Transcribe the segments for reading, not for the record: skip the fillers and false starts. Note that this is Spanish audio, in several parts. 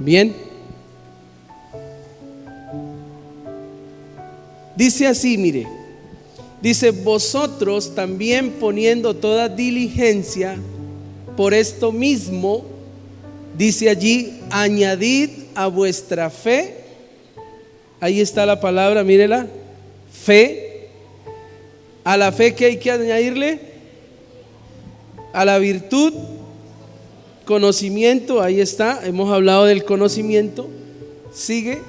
Bien. Dice así, mire. Dice: vosotros también, poniendo toda diligencia por esto mismo, dice allí, añadid a vuestra fe. Ahí está la palabra, mírela, fe. A la fe, ¿qué hay que añadirle? A la virtud, conocimiento. Ahí está, hemos hablado del conocimiento. Sigue.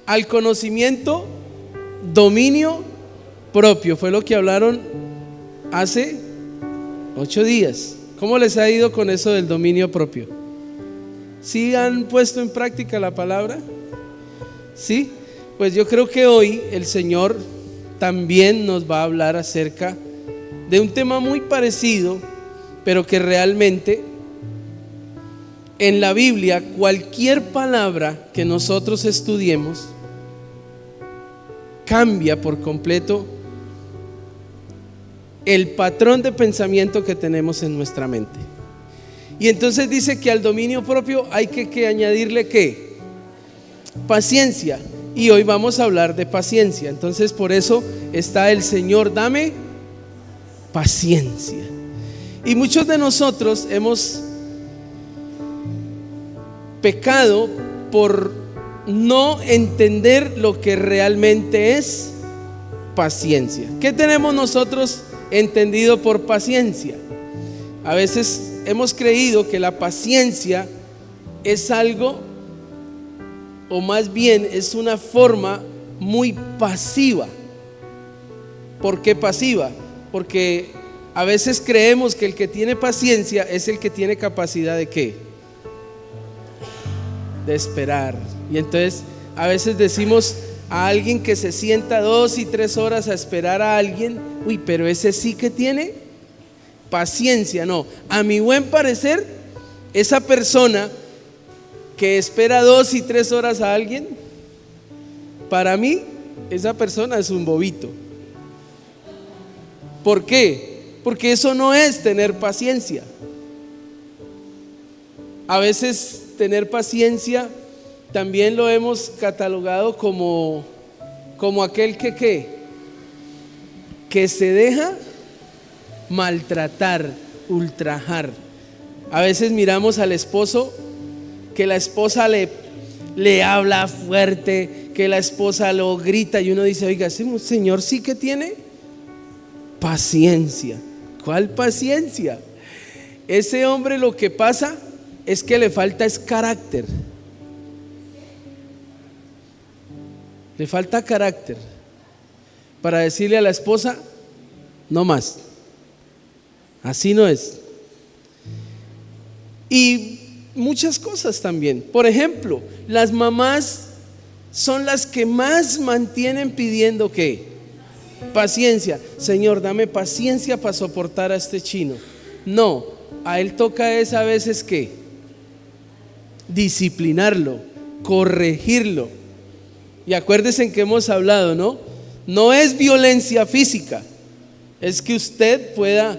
Al conocimiento, dominio propio. Fue lo que hablaron hace 8 días. ¿Cómo les ha ido con eso del dominio propio? ¿Sí han puesto en práctica la palabra? ¿Sí? Pues yo creo que hoy el Señor también nos va a hablar acerca de un tema muy parecido, pero que realmente en la Biblia cualquier palabra que nosotros estudiemos cambia por completo el patrón de pensamiento que tenemos en nuestra mente. Y entonces dice que al dominio propio hay que añadirle ¿qué? Paciencia. Y hoy vamos a hablar de paciencia. Entonces por eso está el Señor, dame paciencia. Y muchos de nosotros hemos pecado por no entender lo que realmente es paciencia. ¿Qué tenemos nosotros entendido por paciencia? A veces hemos creído que la paciencia es algo, o más bien es una forma muy pasiva. ¿Por qué pasiva? Porque a veces creemos que el que tiene paciencia es el que tiene capacidad de ¿qué? De esperar. Y entonces a veces decimos a alguien que se sienta 2 y 3 horas a esperar a alguien: uy, pero ese sí que tiene paciencia. No, a mi buen parecer, esa persona que espera 2 y 3 horas a alguien, para mí esa persona es un bobito. ¿Por qué? Porque eso no es tener paciencia. A veces tener paciencia también lo hemos catalogado como aquel que se deja maltratar, ultrajar. A veces miramos al esposo, que la esposa le habla fuerte, que la esposa lo grita, y uno dice: oiga, ese señor sí que tiene paciencia. ¿Cuál paciencia? Ese hombre lo que pasa es que le falta es carácter. Le falta carácter para decirle a la esposa: no más. Así no es. Y muchas cosas también. Por ejemplo, las mamás son las que más mantienen pidiendo ¿qué? Paciencia. Señor, dame paciencia para soportar a este chino. No, a él toca es a veces ¿qué? Disciplinarlo, corregirlo. Y acuérdense en que hemos hablado, ¿no? No es violencia física, es que usted pueda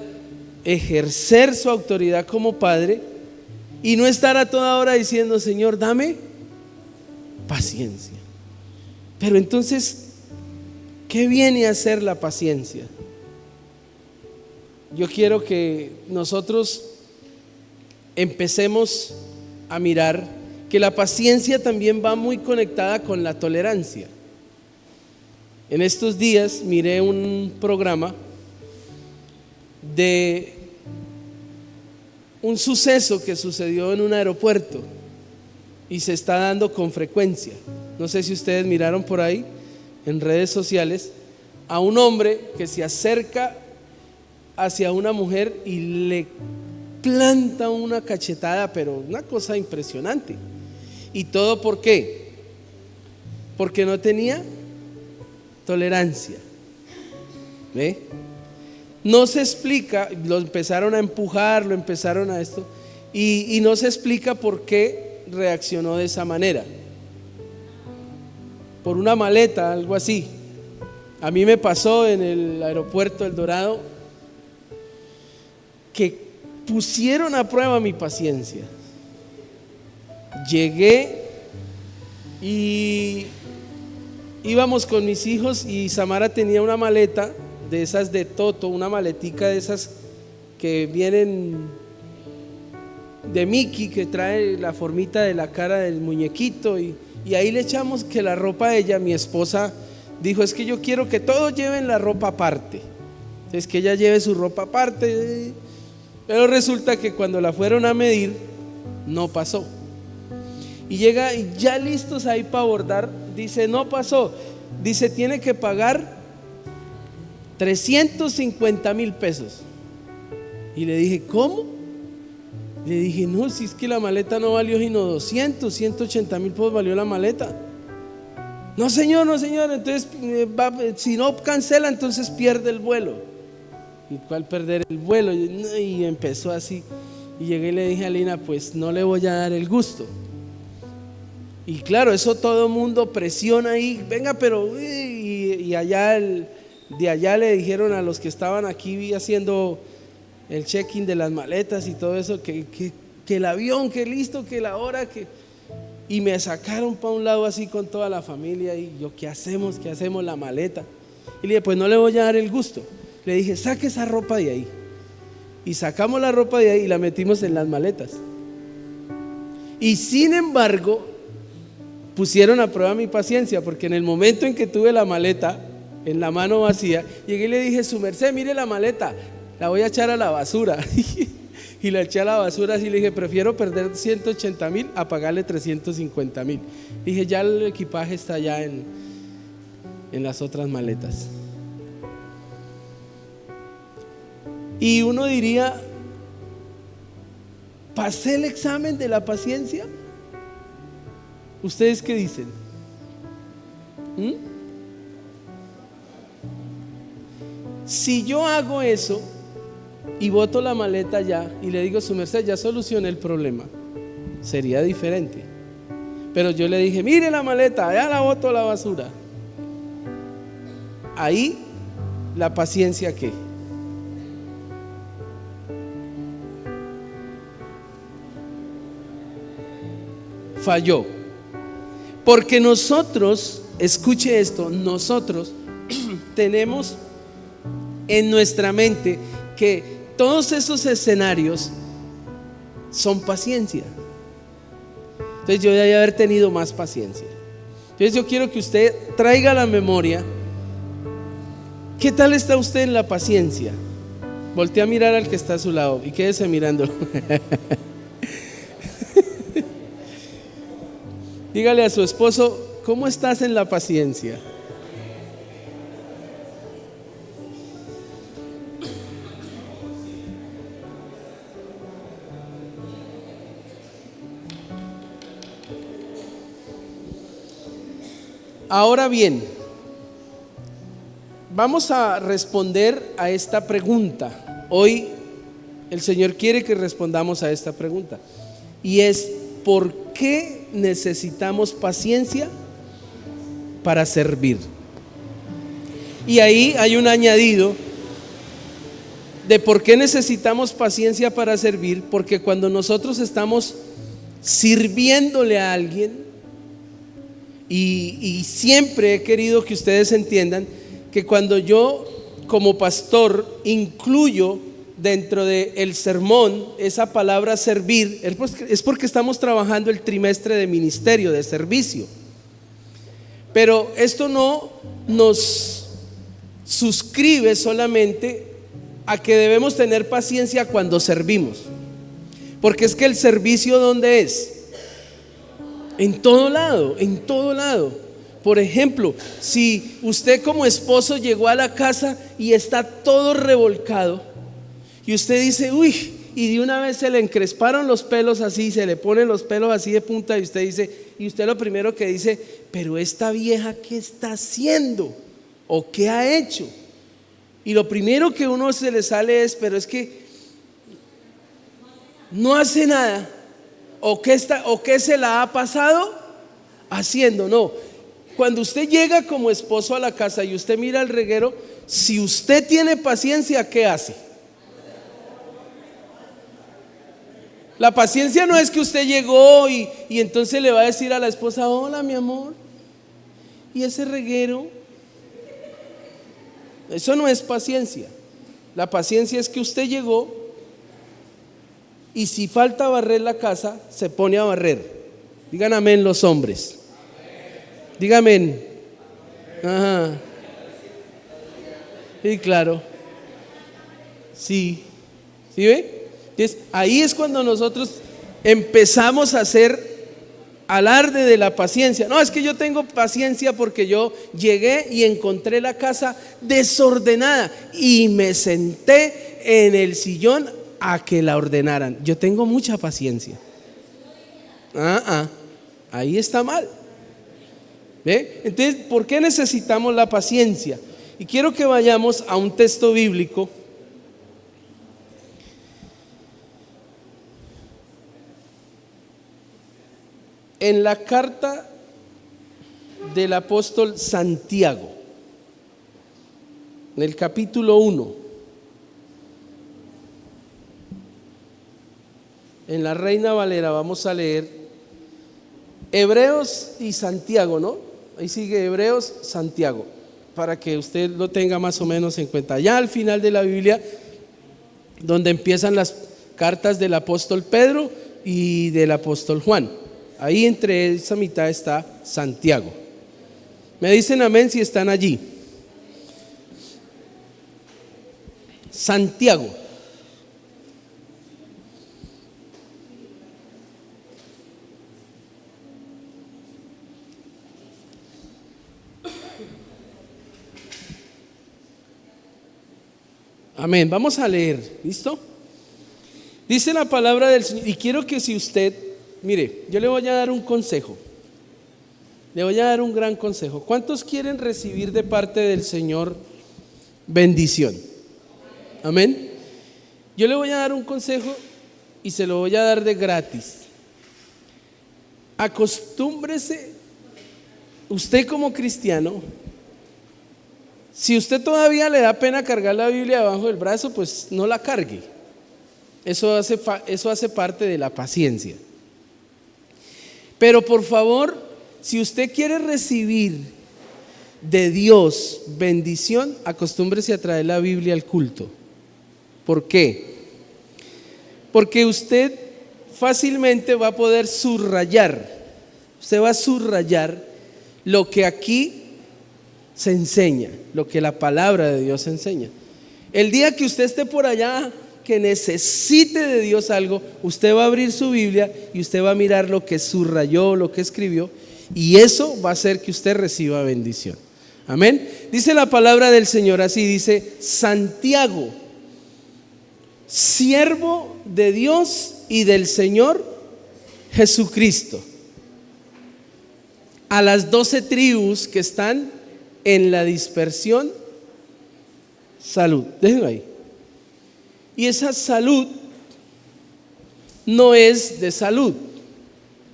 ejercer su autoridad como padre y no estar a toda hora diciendo: Señor, dame paciencia. Pero entonces, ¿qué viene a ser la paciencia? Yo quiero que nosotros empecemos a mirar que la paciencia también va muy conectada con la tolerancia. En estos días miré un programa de un suceso que sucedió en un aeropuerto y se está dando con frecuencia. No sé si ustedes miraron por ahí en redes sociales a un hombre que se acerca hacia una mujer y le planta una cachetada, pero una cosa impresionante. ¿Y todo por qué? Porque no tenía tolerancia. ¿Ve? No se explica, lo empezaron a empujar, lo empezaron a esto, y no se explica por qué reaccionó de esa manera. Por una maleta, algo así. A mí me pasó en el aeropuerto El Dorado que pusieron a prueba mi paciencia. Llegué y íbamos con mis hijos y Samara tenía una maleta de esas de Toto, una maletica de esas que vienen de Mickey, que trae la formita de la cara del muñequito, y ahí le echamos que la ropa de ella. Mi esposa dijo: es que yo quiero que todos lleven la ropa aparte, es que ella lleve su ropa aparte. Pero resulta que cuando la fueron a medir no pasó, y llega y ya listos ahí para abordar, dice: no pasó, dice tiene que pagar 350,000 pesos. Y le dije: ¿cómo? Le dije: no, si es que la maleta no valió sino 180,000 pesos valió la maleta. No señor, no señor, entonces si no cancela entonces pierde el vuelo. ¿Y cuál perder el vuelo? Y empezó así. Y llegué y le dije a Lina: pues no le voy a dar el gusto. Y claro, eso todo el mundo presiona ahí, venga, pero y allá de allá le dijeron a los que estaban aquí haciendo el check-in de las maletas y todo eso, que el avión, que listo, que la hora, que... Y me sacaron para un lado así con toda la familia, y yo: ¿qué hacemos? ¿Qué hacemos? La maleta. Y le dije: pues no le voy a dar el gusto. Le dije: saque esa ropa de ahí. Y sacamos la ropa de ahí y la metimos en las maletas. Y sin embargo pusieron a prueba mi paciencia, porque en el momento en que tuve la maleta en la mano vacía, llegué y le dije: su merced, mire la maleta, la voy a echar a la basura. Y la eché a la basura. Así le dije: prefiero perder 180,000 a pagarle 350,000. Dije: ya el equipaje está ya en las otras maletas. Y uno diría: ¿pasé el examen de la paciencia? ¿Ustedes qué dicen? Si yo hago eso y boto la maleta ya y le digo: su merced, ya solucioné el problema, sería diferente. Pero yo le dije: mire la maleta, ya la boto a la basura. Ahí la paciencia, ¿qué? Falló. Porque nosotros, escuche esto, nosotros tenemos en nuestra mente que todos esos escenarios son paciencia. Entonces yo debía haber tenido más paciencia. Entonces yo quiero que usted traiga a la memoria: ¿qué tal está usted en la paciencia? Voltea a mirar al que está a su lado y quédese mirándolo. Dígale a su esposo: ¿cómo estás en la paciencia? Ahora bien, vamos a responder a esta pregunta. Hoy el Señor quiere que respondamos a esta pregunta, y es: ¿por qué necesitamos paciencia para servir? Y ahí hay un añadido de por qué necesitamos paciencia para servir. Porque cuando nosotros estamos sirviéndole a alguien, y siempre he querido que ustedes entiendan que cuando yo como pastor incluyo dentro del sermón esa palabra servir, es porque estamos trabajando el trimestre de ministerio, de servicio. Pero esto no nos suscribe solamente a que debemos tener paciencia cuando servimos, porque es que el servicio, ¿dónde es? En todo lado, en todo lado. Por ejemplo, si usted como esposo llegó a la casa y está todo revolcado, y usted dice: uy, y de una vez se le encresparon los pelos así, se le ponen los pelos así de punta, y usted dice, y usted lo primero que dice: pero esta vieja, ¿qué está haciendo? ¿O qué ha hecho? Y lo primero que uno se le sale es: pero es que no hace nada. ¿O qué se la ha pasado haciendo? No. Cuando usted llega como esposo a la casa y usted mira el reguero, si usted tiene paciencia, ¿qué hace? La paciencia no es que usted llegó y entonces le va a decir a la esposa: hola, mi amor, ¿y ese reguero? Eso no es paciencia. La paciencia es que usted llegó y si falta barrer la casa, se pone a barrer. Digan amén los hombres. Digan amén. Ajá. Sí, claro. Sí. ¿Sí ve? Entonces, ahí es cuando nosotros empezamos a hacer alarde de la paciencia. No, es que yo tengo paciencia porque yo llegué y encontré la casa desordenada y me senté en el sillón a que la ordenaran. Yo tengo mucha paciencia. Ahí está mal. ¿Ve? Entonces, ¿por qué necesitamos la paciencia? Y quiero que vayamos a un texto bíblico. En la carta del apóstol Santiago, en el capítulo 1, en la Reina Valera vamos a leer Hebreos y Santiago, ¿no? Ahí sigue Hebreos, Santiago, para que usted lo tenga más o menos en cuenta. Ya al final de la Biblia, donde empiezan las cartas del apóstol Pedro y del apóstol Juan. Ahí entre esa mitad está Santiago. Me dicen amén si están allí. Santiago. Amén. Vamos a leer. ¿Listo? Dice la palabra del Señor. Y quiero que si usted, mire, yo le voy a dar un consejo. Le voy a dar un gran consejo. ¿Cuántos quieren recibir de parte del Señor bendición? Amén. Yo le voy a dar un consejo y se lo voy a dar de gratis. Acostúmbrese, usted como cristiano, si usted todavía le da pena cargar la Biblia debajo del brazo, pues no la cargue. Eso hace parte de la paciencia. Pero por favor, si usted quiere recibir de Dios bendición, acostúmbrese a traer la Biblia al culto. ¿Por qué? Porque usted fácilmente va a poder subrayar. Usted va a subrayar lo que aquí se enseña, lo que la palabra de Dios enseña. El día que usted esté por allá, que necesite de Dios algo, usted va a abrir su Biblia y usted va a mirar lo que subrayó, lo que escribió, y eso va a hacer que usted reciba bendición. Amén. Dice la palabra del Señor así, dice: Santiago, siervo de Dios y del Señor Jesucristo, a las 12 tribus que están en la dispersión, salud. Déjenlo ahí. Y esa salud no es de salud,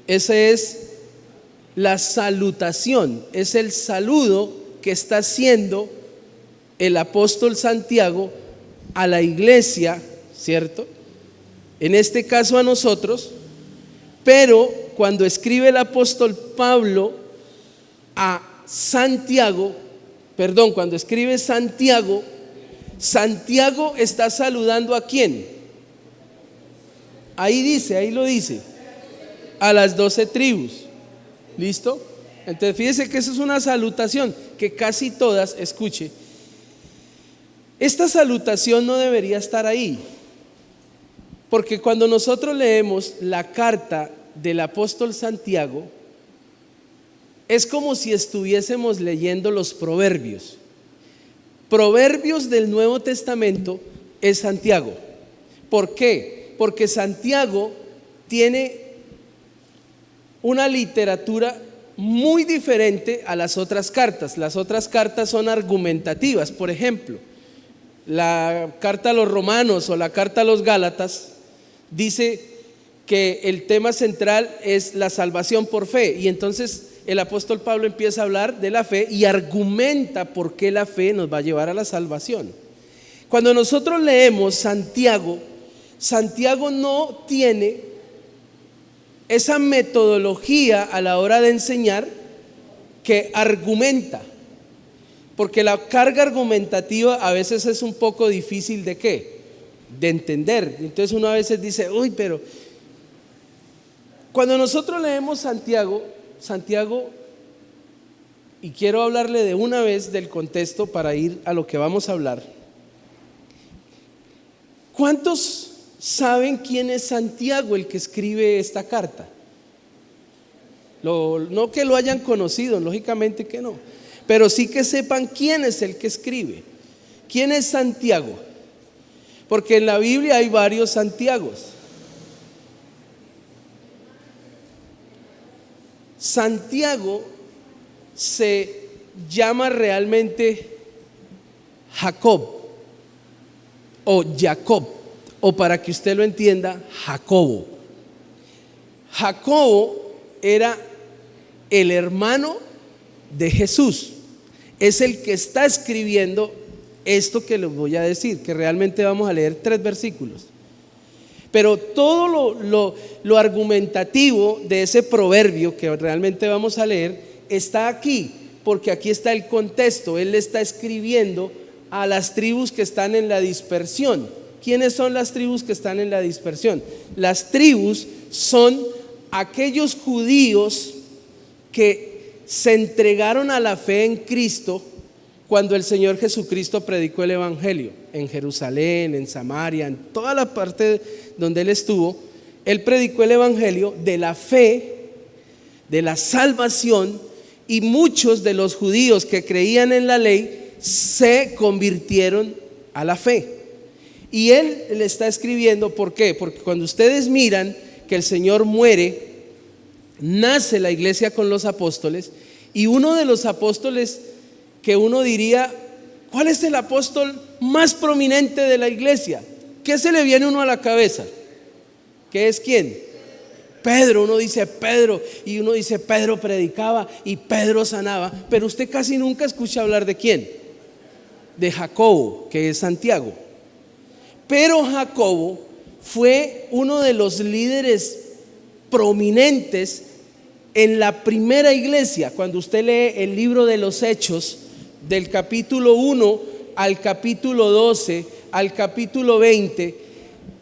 esa es la salutación, es el saludo que está haciendo el apóstol Santiago a la iglesia, ¿cierto? En este caso a nosotros, pero cuando escribe el apóstol Pablo a Santiago, cuando escribe Santiago, Santiago está saludando ¿a quién? Ahí lo dice, a las 12 tribus. ¿Listo? Entonces fíjese que esa es una salutación que casi todas, escuche, esta salutación no debería estar ahí, porque cuando nosotros leemos la carta del apóstol Santiago, es como si estuviésemos leyendo los proverbios. Proverbios del Nuevo Testamento es Santiago. ¿Por qué? Porque Santiago tiene una literatura muy diferente a las otras cartas. Las otras cartas son argumentativas. Por ejemplo, la carta a los Romanos o la carta a los Gálatas dice que el tema central es la salvación por fe, y entonces el apóstol Pablo empieza a hablar de la fe y argumenta por qué la fe nos va a llevar a la salvación. Cuando nosotros leemos Santiago, Santiago no tiene esa metodología a la hora de enseñar que argumenta, porque la carga argumentativa a veces es un poco difícil de ¿qué? De entender. Entonces uno a veces dice, uy, pero cuando nosotros leemos Santiago, y quiero hablarle de una vez del contexto para ir a lo que vamos a hablar. ¿Cuántos saben quién es Santiago el que escribe esta carta? No que lo hayan conocido, lógicamente que no, pero sí que sepan quién es el que escribe. ¿Quién es Santiago? Porque en la Biblia hay varios Santiagos. Santiago se llama realmente Jacob o Jacob, o para que usted lo entienda, Jacobo. Jacobo era el hermano de Jesús, es el que está escribiendo esto que les voy a decir, que realmente vamos a leer 3 versículos. Pero todo lo argumentativo de ese proverbio que realmente vamos a leer está aquí, porque aquí está el contexto. Él le está escribiendo a las tribus que están en la dispersión. ¿Quiénes son las tribus que están en la dispersión? Las tribus son aquellos judíos que se entregaron a la fe en Cristo cuando el Señor Jesucristo predicó el Evangelio en Jerusalén, en Samaria, en toda la parte donde Él estuvo. Él predicó el Evangelio de la fe, de la salvación, y muchos de los judíos que creían en la ley se convirtieron a la fe. Y Él le está escribiendo, ¿por qué? Porque cuando ustedes miran que el Señor muere, nace la iglesia con los apóstoles, y uno de los apóstoles que uno diría, ¿cuál es el apóstol más prominente de la iglesia? ¿Qué se le viene a uno a la cabeza? ¿Qué es quién? Pedro. Uno dice Pedro, y uno dice Pedro predicaba y Pedro sanaba, pero usted casi nunca escucha hablar de quién, de Jacobo, que es Santiago. Pero Jacobo fue uno de los líderes prominentes en la primera iglesia. Cuando usted lee el libro de los Hechos, del capítulo 1 al capítulo 12, al capítulo 20,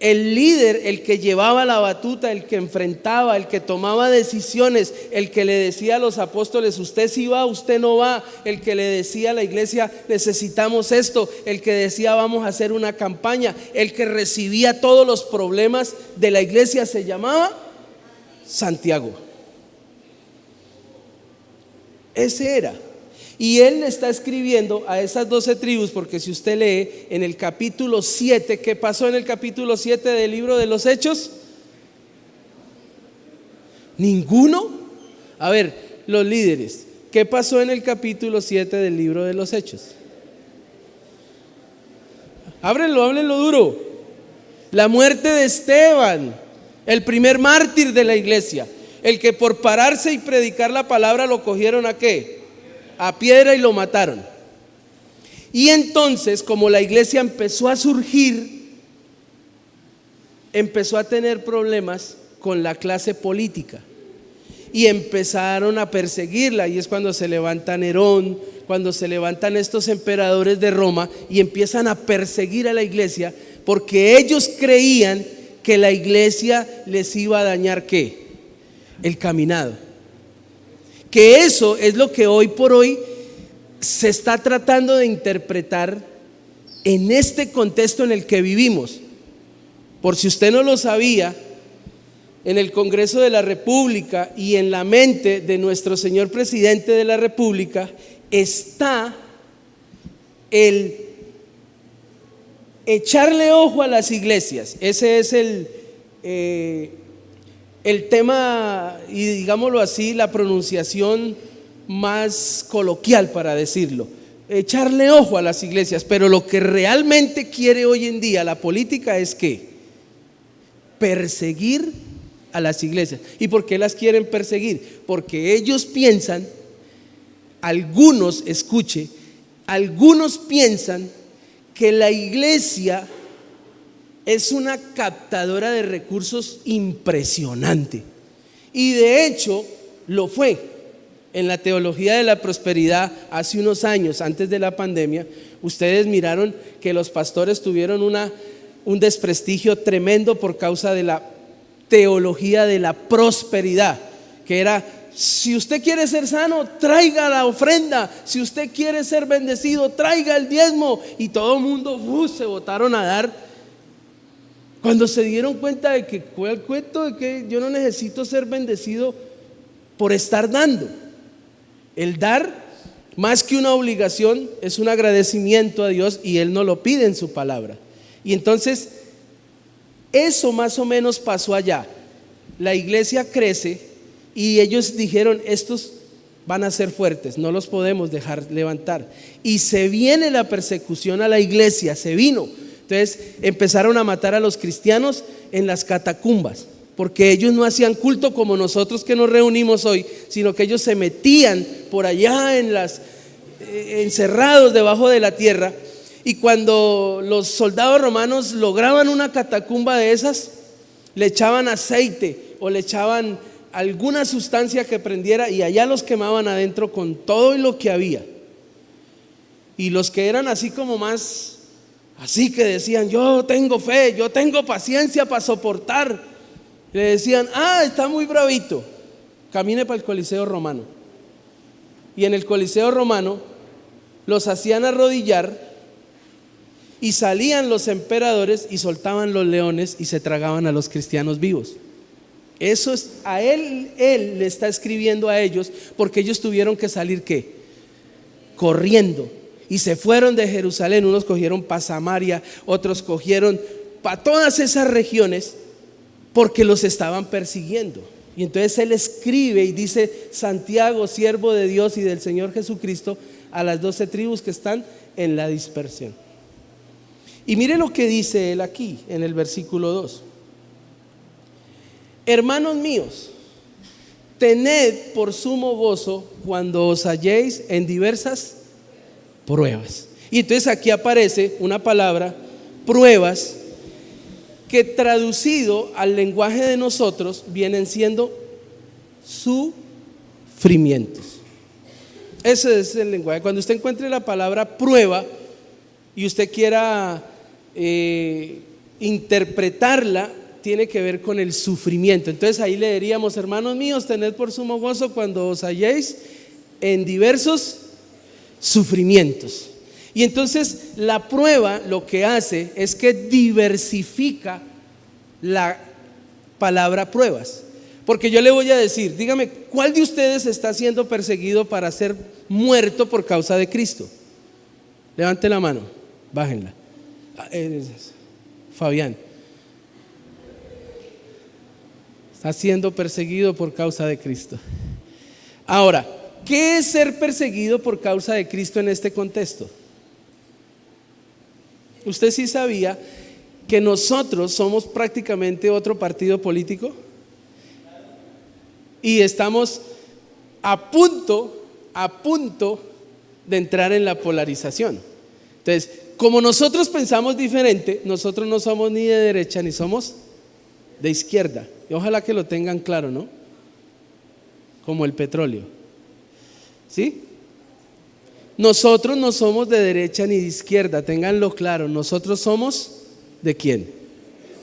el líder, el que llevaba la batuta, el que enfrentaba, el que tomaba decisiones, el que le decía a los apóstoles, usted sí va, usted no va, el que le decía a la iglesia, necesitamos esto, el que decía vamos a hacer una campaña, el que recibía todos los problemas de la iglesia, se llamaba Santiago. Ese era. Y él le está escribiendo a esas 12 tribus, porque si usted lee en el capítulo 7, ¿qué pasó en el capítulo 7 del libro de los Hechos? ¿Ninguno? A ver, los líderes, ¿qué pasó en el capítulo 7 del libro de los Hechos? Háblenlo duro. La muerte de Esteban, el primer mártir de la iglesia, el que por pararse y predicar la palabra lo cogieron ¿a qué? A piedra y lo mataron. Y entonces, como la iglesia empezó a surgir, empezó a tener problemas con la clase política y empezaron a perseguirla, y es cuando se levanta Nerón, cuando se levantan estos emperadores de Roma y empiezan a perseguir a la iglesia, porque ellos creían que la iglesia les iba a dañar ¿qué? El caminado. Que eso es lo que hoy por hoy se está tratando de interpretar en este contexto en el que vivimos. Por si usted no lo sabía, en el Congreso de la República y en la mente de nuestro señor presidente de la República está el echarle ojo a las iglesias. Ese es el tema, y digámoslo así, la pronunciación más coloquial para decirlo, echarle ojo a las iglesias. Pero lo que realmente quiere hoy en día la política es ¿qué? Perseguir a las iglesias. ¿Y por qué las quieren perseguir? Porque ellos piensan, algunos piensan que la iglesia es una captadora de recursos impresionante Y de hecho lo fue. En la teología de la prosperidad, hace unos años, antes de la pandemia, ustedes miraron que los pastores tuvieron un desprestigio tremendo por causa de la teología de la prosperidad, que era: si usted quiere ser sano, traiga la ofrenda; si usted quiere ser bendecido, traiga el diezmo. Y todo el mundo se botaron a dar, cuando se dieron cuenta de que fue el cuento de que yo no necesito ser bendecido por estar dando. El dar, más que una obligación, es un agradecimiento a Dios, y Él nos lo pide en su palabra. Y entonces eso más o menos pasó allá. La iglesia crece y ellos dijeron: estos van a ser fuertes, no los podemos dejar levantar. Y se viene la persecución a la iglesia, se vino. Entonces empezaron a matar a los cristianos en las catacumbas, porque ellos no hacían culto como nosotros que nos reunimos hoy, sino que ellos se metían por allá encerrados debajo de la tierra. Y cuando los soldados romanos lograban una catacumba de esas, le echaban aceite o le echaban alguna sustancia que prendiera, y allá los quemaban adentro con todo y lo que había. Y los que eran así como más, así que decían: yo tengo fe, yo tengo paciencia para soportar, le decían: está muy bravito, camine para el Coliseo Romano. Y en el Coliseo Romano los hacían arrodillar, y salían los emperadores y soltaban los leones y se tragaban a los cristianos vivos. Eso es, a él le está escribiendo a ellos, porque ellos tuvieron que salir ¿qué? Corriendo, y se fueron de Jerusalén. Unos cogieron para Samaria, otros cogieron para todas esas regiones, porque los estaban persiguiendo. Y entonces él escribe y dice: Santiago, siervo de Dios y del Señor Jesucristo, a las 12 tribus que están en la dispersión. Y mire lo que dice él aquí en el versículo 2: hermanos míos, tened por sumo gozo cuando os halléis en diversas pruebas. Y entonces aquí aparece una palabra, pruebas, que traducido al lenguaje de nosotros vienen siendo sufrimientos. Ese es el lenguaje. Cuando usted encuentre la palabra prueba y usted quiera interpretarla, tiene que ver con el sufrimiento. Entonces ahí leeríamos: hermanos míos, tened por sumo gozo cuando os halléis en diversos sufrimientos. Y entonces la prueba lo que hace es que diversifica la palabra pruebas. Porque yo le voy a decir: dígame, ¿cuál de ustedes está siendo perseguido para ser muerto por causa de Cristo? Levante la mano, bájenla. Fabián está siendo perseguido por causa de Cristo. Ahora, ¿qué es ser perseguido por causa de Cristo en este contexto? ¿Usted sí sabía que nosotros somos prácticamente otro partido político? Y estamos a punto de entrar en la polarización. Entonces, como nosotros pensamos diferente, nosotros no somos ni de derecha ni somos de izquierda. Y ojalá que lo tengan claro, ¿no? Como el petróleo. ¿Sí? Nosotros no somos de derecha ni de izquierda, ténganlo claro. Nosotros somos ¿de quién?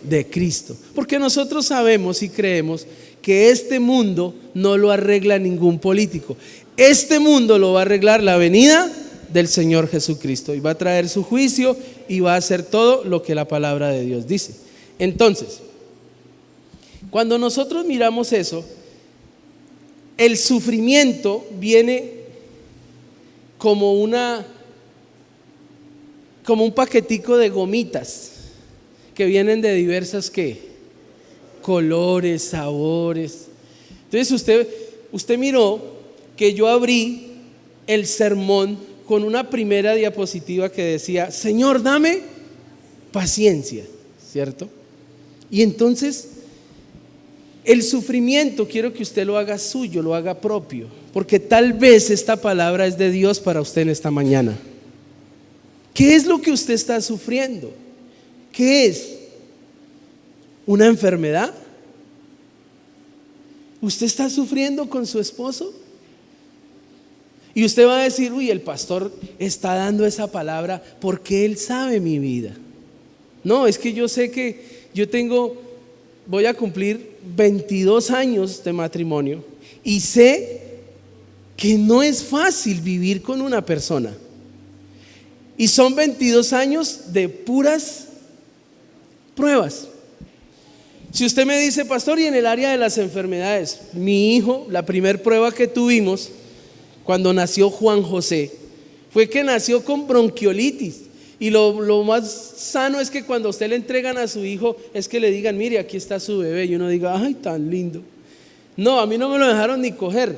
De Cristo. Porque nosotros sabemos y creemos que este mundo no lo arregla ningún político. Este mundo lo va a arreglar la venida del Señor Jesucristo, y va a traer su juicio y va a hacer todo lo que la palabra de Dios dice. Entonces, cuando nosotros miramos eso, el sufrimiento viene como un paquetico de gomitas que vienen de diversas colores, sabores. Entonces usted miró que yo abrí el sermón con una primera diapositiva que decía: Señor, dame paciencia, ¿cierto? Y entonces el sufrimiento quiero que usted lo haga suyo, lo haga propio, porque tal vez esta palabra es de Dios para usted en esta mañana. ¿Qué es lo que usted está sufriendo? ¿Qué es? ¿Una enfermedad? ¿Usted está sufriendo con su esposo? Y usted va a decir, uy, el pastor está dando esa palabra porque él sabe mi vida. No, es que yo sé que voy a cumplir 22 años de matrimonio y sé que no es fácil vivir con una persona. Y son 22 años de puras pruebas. Si usted me dice, pastor, y en el área de las enfermedades, mi hijo, la primer prueba que tuvimos cuando nació Juan José fue que nació con bronquiolitis. Y lo más sano es que cuando usted le entregan a su hijo es que le digan, mire, aquí está su bebé, y uno diga, ay, tan lindo. No, a mí no me lo dejaron ni coger.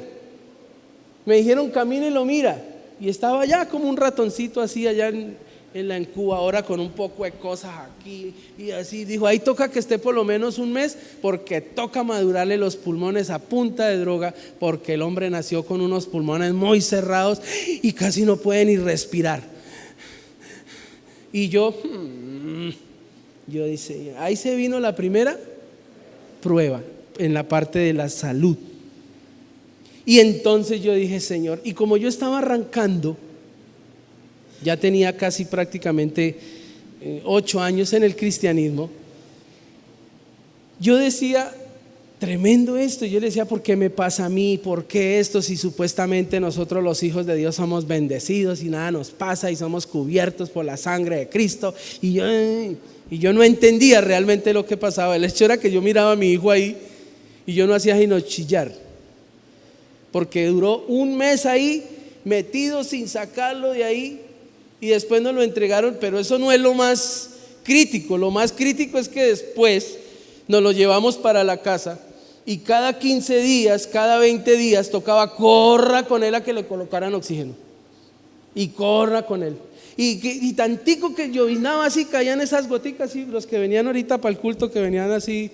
Me dijeron, camine y lo mira. Y estaba allá como un ratoncito así allá en la incubadora con un poco de cosas aquí y así. Dijo, ahí toca que esté por lo menos un mes porque toca madurarle los pulmones a punta de droga, porque el hombre nació con unos pulmones muy cerrados y casi no puede ni respirar. Y yo dice, ahí se vino la primera prueba en la parte de la salud. Y entonces yo dije, Señor, y como yo estaba arrancando, ya tenía casi prácticamente 8 años en el cristianismo, yo decía, tremendo esto. Yo le decía, ¿por qué me pasa a mí? ¿Por qué esto? Si supuestamente nosotros los hijos de Dios somos bendecidos y nada nos pasa y somos cubiertos por la sangre de Cristo. Y yo no entendía realmente lo que pasaba. El hecho era que yo miraba a mi hijo ahí y yo no hacía sino chillar, porque duró un mes ahí metido sin sacarlo de ahí. Y después nos lo entregaron, pero eso no es lo más crítico. Lo más crítico es que después nos lo llevamos para la casa y cada 15 días, cada 20 días tocaba corra con él a que le colocaran oxígeno. Y corra con él. Y tantico que llovinaba así, caían esas goticas, y los que venían ahorita para el culto, que venían así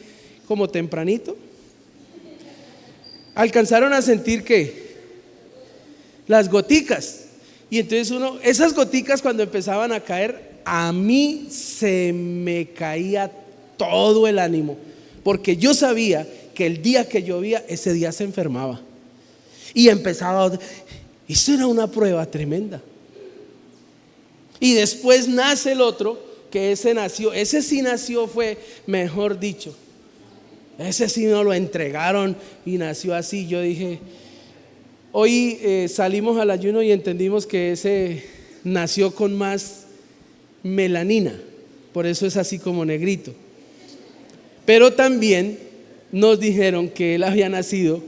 como tempranito, alcanzaron a sentir que las goticas. Y entonces esas goticas cuando empezaban a caer, a mí se me caía todo el ánimo, porque yo sabía que el día que llovía, ese día se enfermaba. Y empezaba, eso era una prueba tremenda. Y después nace el otro, que ese sí nació, fue mejor dicho, ese sí nos lo entregaron y nació así. Yo dije, hoy salimos al ayuno y entendimos que ese nació con más melanina, por eso es así como negrito. Pero también nos dijeron que él había nacido,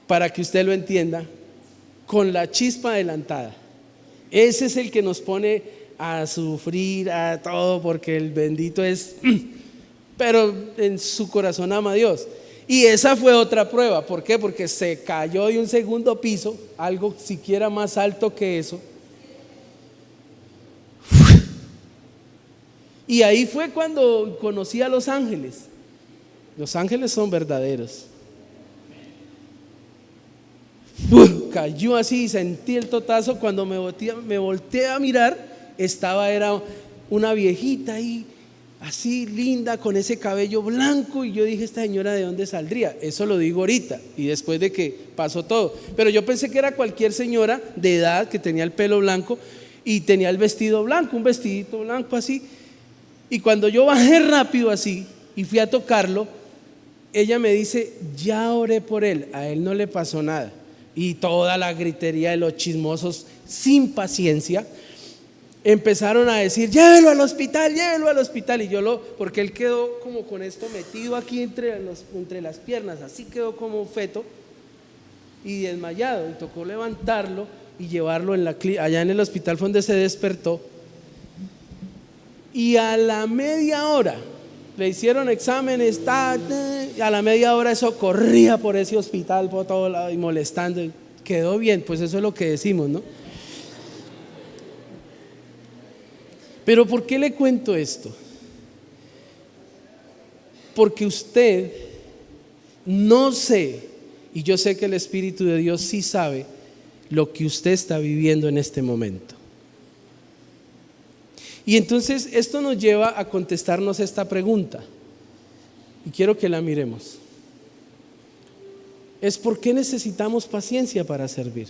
para que usted lo entienda, con la chispa adelantada. Ese es el que nos pone a sufrir, a todo, porque el bendito es, pero en su corazón ama a Dios. Y esa fue otra prueba. ¿Por qué? Porque se cayó de un segundo piso, algo siquiera más alto que eso. Y ahí fue cuando conocí a los ángeles. Los ángeles son verdaderos. Cayó así, sentí el totazo. Cuando me volteé a mirar, era una viejita ahí, así linda, con ese cabello blanco. Y yo dije, esta señora, ¿de dónde saldría? Eso lo digo ahorita y después de que pasó todo. Pero yo pensé que era cualquier señora de edad que tenía el pelo blanco y tenía el vestido blanco, un vestidito blanco así. Y cuando yo bajé rápido así y fui a tocarlo, ella me dice, ya oré por él, a él no le pasó nada. Y toda la gritería de los chismosos, sin paciencia, empezaron a decir, llévelo al hospital. Y porque él quedó como con esto metido aquí entre las piernas, así quedó como un feto y desmayado. Y tocó levantarlo y llevarlo allá en el hospital, fue donde se despertó. Y a la media hora le hicieron exámenes, y a la media hora eso corría por ese hospital por todo lado y molestando. Y quedó bien, pues eso es lo que decimos, ¿no? Pero ¿por qué le cuento esto? Porque usted no sé, y yo sé que el Espíritu de Dios sí sabe lo que usted está viviendo en este momento. Y entonces esto nos lleva a contestarnos esta pregunta, y quiero que la miremos. es por qué necesitamos paciencia para servir.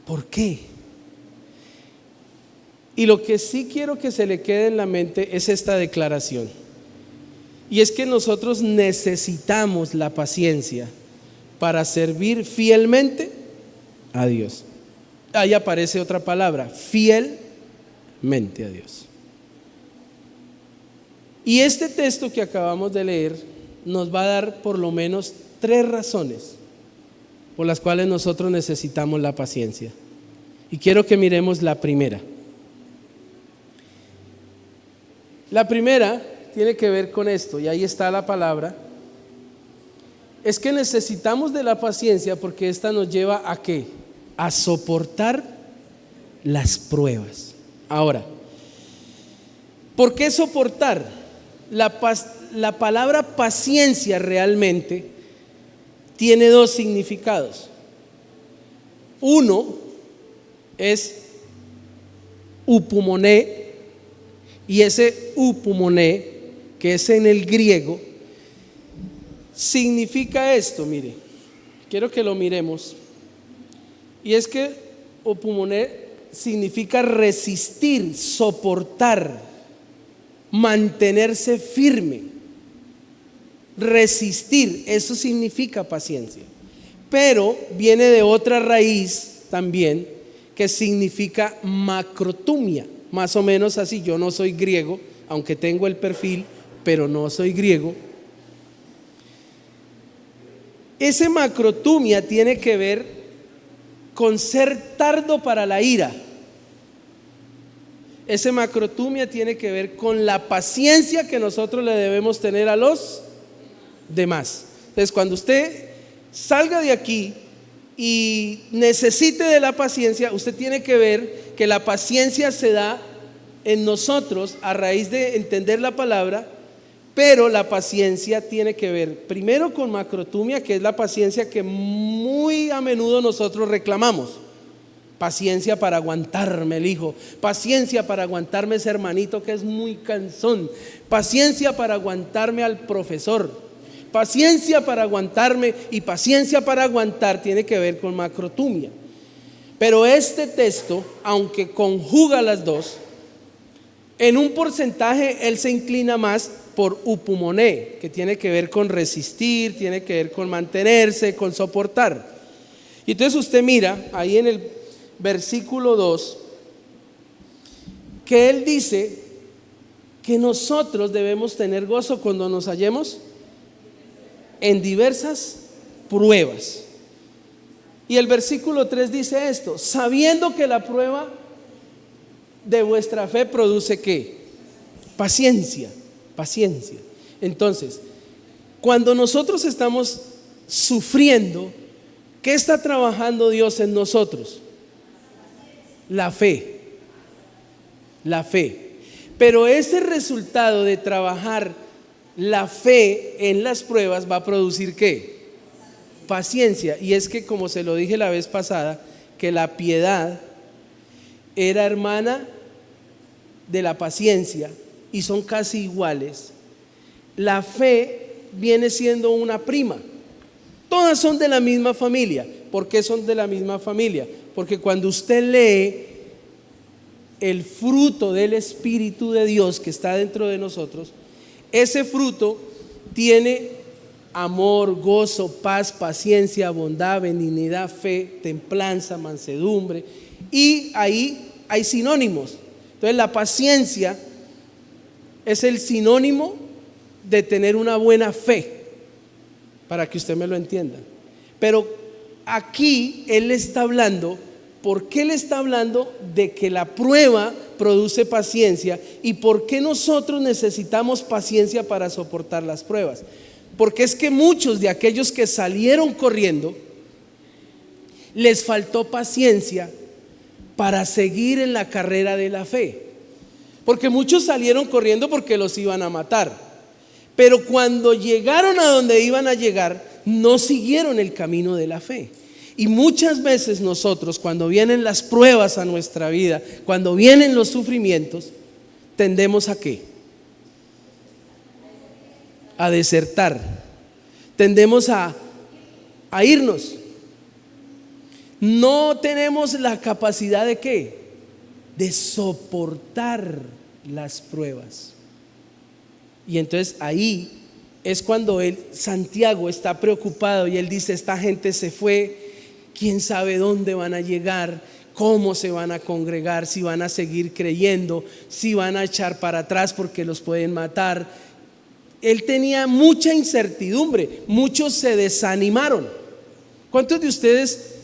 ¿Por qué? Y lo que sí quiero que se le quede en la mente es esta declaración. Y es que nosotros necesitamos la paciencia para servir fielmente a Dios. Ahí aparece otra palabra, fielmente a Dios. Y este texto que acabamos de leer nos va a dar por lo menos 3 razones por las cuales nosotros necesitamos la paciencia. Y quiero que miremos la primera. La primera tiene que ver con esto, y ahí está la palabra. Es que necesitamos de la paciencia porque esta nos lleva ¿a qué? A soportar las pruebas. Ahora, ¿por qué soportar? La palabra paciencia realmente tiene 2 significados. Uno es upumoné, y ese upumoné, que es en el griego, significa esto. Mire, quiero que lo miremos. Y es que upumoné significa resistir, soportar, mantenerse firme. Resistir, eso significa paciencia. Pero viene de otra raíz también que significa macrotumia, más o menos así. Yo no soy griego, aunque tengo el perfil, pero no soy griego. Ese macrotumia tiene que ver con ser tardo para la ira. Ese macrotumia tiene que ver con la paciencia que nosotros le debemos tener a los demás. Entonces, cuando usted salga de aquí y necesite de la paciencia, usted tiene que ver que la paciencia se da en nosotros a raíz de entender la palabra. Pero la paciencia tiene que ver primero con macrotumia, que es la paciencia que muy a menudo nosotros reclamamos. Paciencia para aguantarme el hijo, paciencia para aguantarme ese hermanito que es muy cansón, paciencia para aguantarme al profesor, paciencia para aguantarme, y paciencia para aguantar tiene que ver con macrotumia. Pero este texto, aunque conjuga las dos, en un porcentaje él se inclina más por upumoné, que tiene que ver con resistir, tiene que ver con mantenerse, con soportar. Y entonces usted mira ahí en el versículo 2 que él dice que nosotros debemos tener gozo cuando nos hallemos en diversas pruebas. Y el versículo 3 dice esto: sabiendo que la prueba de vuestra fe produce ¿qué? Paciencia. Paciencia. Entonces, cuando nosotros estamos sufriendo, ¿qué está trabajando Dios en nosotros? La fe. La fe. Pero ese resultado de trabajar la fe en las pruebas va a producir ¿qué? Paciencia. Y es que, como se lo dije la vez pasada, que la piedad era hermana de la paciencia y son casi iguales. La fe viene siendo una prima. Todas son de la misma familia. ¿Por qué son de la misma familia? Porque cuando usted lee el fruto del Espíritu de Dios que está dentro de nosotros, ese fruto tiene amor, gozo, paz, paciencia, bondad, benignidad, fe, templanza, mansedumbre, y ahí hay sinónimos. Entonces la paciencia es el sinónimo de tener una buena fe, para que usted me lo entienda. Pero aquí él está hablando, ¿por qué él está hablando de que la prueba produce paciencia? ¿Y por qué nosotros necesitamos paciencia para soportar las pruebas? Porque es que muchos de aquellos que salieron corriendo les faltó paciencia para seguir en la carrera de la fe. Porque muchos salieron corriendo porque los iban a matar, pero cuando llegaron a donde iban a llegar, no siguieron el camino de la fe. Y muchas veces nosotros, cuando vienen las pruebas a nuestra vida, cuando vienen los sufrimientos, tendemos ¿a qué? A desertar. Tendemos a a irnos. No tenemos la capacidad de ¿qué? De soportar las pruebas. Y entonces ahí es cuando Santiago está preocupado y él dice: esta gente se fue, quién sabe dónde van a llegar, cómo se van a congregar, si van a seguir creyendo, si van a echar para atrás porque los pueden matar. Él tenía mucha incertidumbre, muchos se desanimaron. ¿Cuántos de ustedes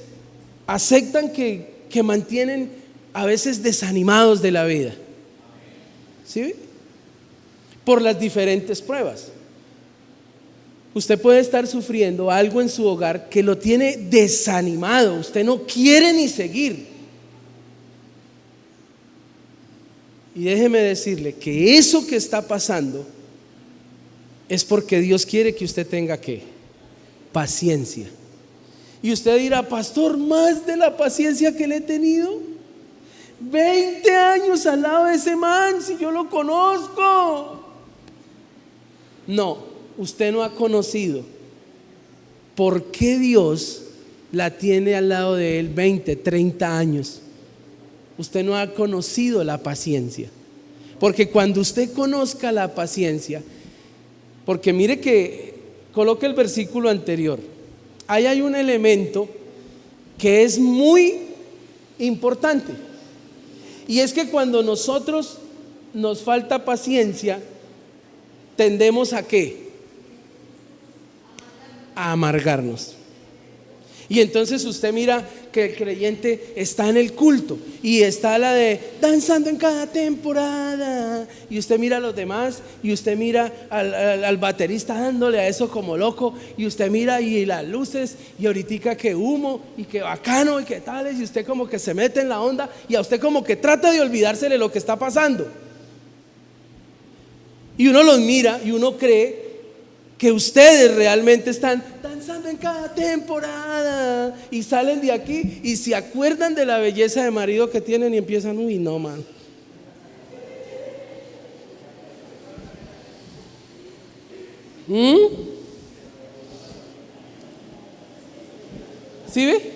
aceptan que mantienen a veces desanimados de la vida? ¿Sí? Por las diferentes pruebas. Usted puede estar sufriendo algo en su hogar que lo tiene desanimado, usted no quiere ni seguir. Y déjeme decirle que eso que está pasando es porque Dios quiere que usted tenga ¿qué? Paciencia. Y usted dirá: pastor, más de la paciencia que le he tenido, 20 años al lado de ese man, si yo lo conozco. No, usted no ha conocido por qué Dios la tiene al lado de él 20, 30 años. Usted no ha conocido la paciencia. Porque cuando usted conozca la paciencia, porque mire que coloque el versículo anterior, ahí hay un elemento que es muy importante, y es que cuando nosotros nos falta paciencia, tendemos a ¿qué? A amargarnos. Y entonces usted mira que el creyente está en el culto y está la de danzando en cada temporada, y usted mira a los demás y usted mira al baterista dándole a eso como loco, y usted mira y las luces y ahorita que humo y que bacano y que tales, y usted como que se mete en la onda y a usted como que trata de olvidarse de lo que está pasando. Y uno los mira y uno cree que ustedes realmente están danzando en cada temporada, y salen de aquí y se acuerdan de la belleza de marido que tienen y empiezan: uy, no, man. ¿Sí ve?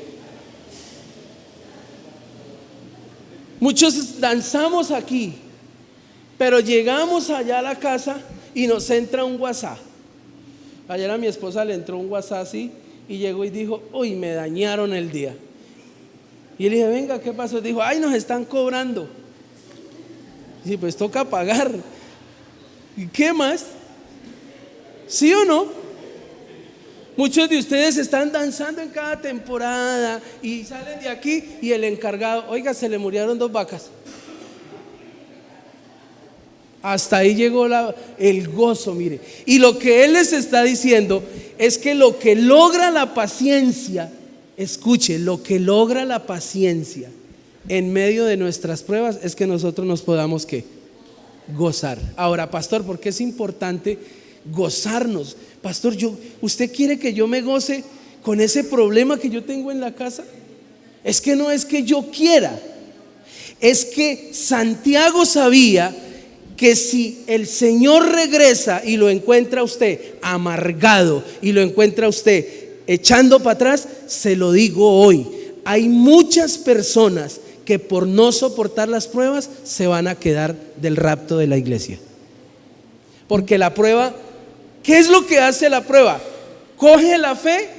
Muchos danzamos aquí, pero llegamos allá a la casa y nos entra un WhatsApp. Ayer a mi esposa le entró un WhatsApp así y llegó y dijo: uy, me dañaron el día. Y le dije: venga, ¿qué pasó? Dijo: ay, nos están cobrando. Y pues toca pagar. ¿Y qué más? ¿Sí o no? Muchos de ustedes están danzando en cada temporada y salen de aquí y el encargado: oiga, se le murieron 2 vacas. Hasta ahí llegó el gozo, mire. Y lo que él les está diciendo es que lo que logra la paciencia, escuche, lo que logra la paciencia en medio de nuestras pruebas es que nosotros nos podamos ¿qué? Gozar. Ahora, pastor, ¿por qué es importante gozarnos? Pastor, ¿usted quiere que yo me goce con ese problema que yo tengo en la casa? Es que no es que yo quiera, es que Santiago sabía que si el Señor regresa y lo encuentra a usted amargado y lo encuentra a usted echando para atrás, se lo digo hoy: hay muchas personas que por no soportar las pruebas se van a quedar del rapto de la iglesia. Porque la prueba, ¿qué es lo que hace la prueba? Coge la fe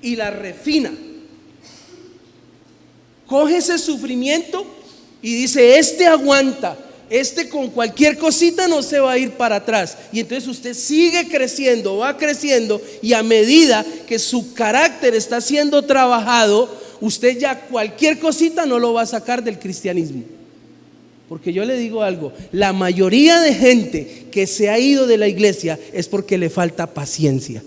y la refina. Coge ese sufrimiento y dice: este aguanta, este con cualquier cosita no se va a ir para atrás. Y entonces usted sigue creciendo, va creciendo, y a medida que su carácter está siendo trabajado, usted ya cualquier cosita no lo va a sacar del cristianismo. Porque yo le digo algo: la mayoría de gente que se ha ido de la iglesia es porque le falta paciencia.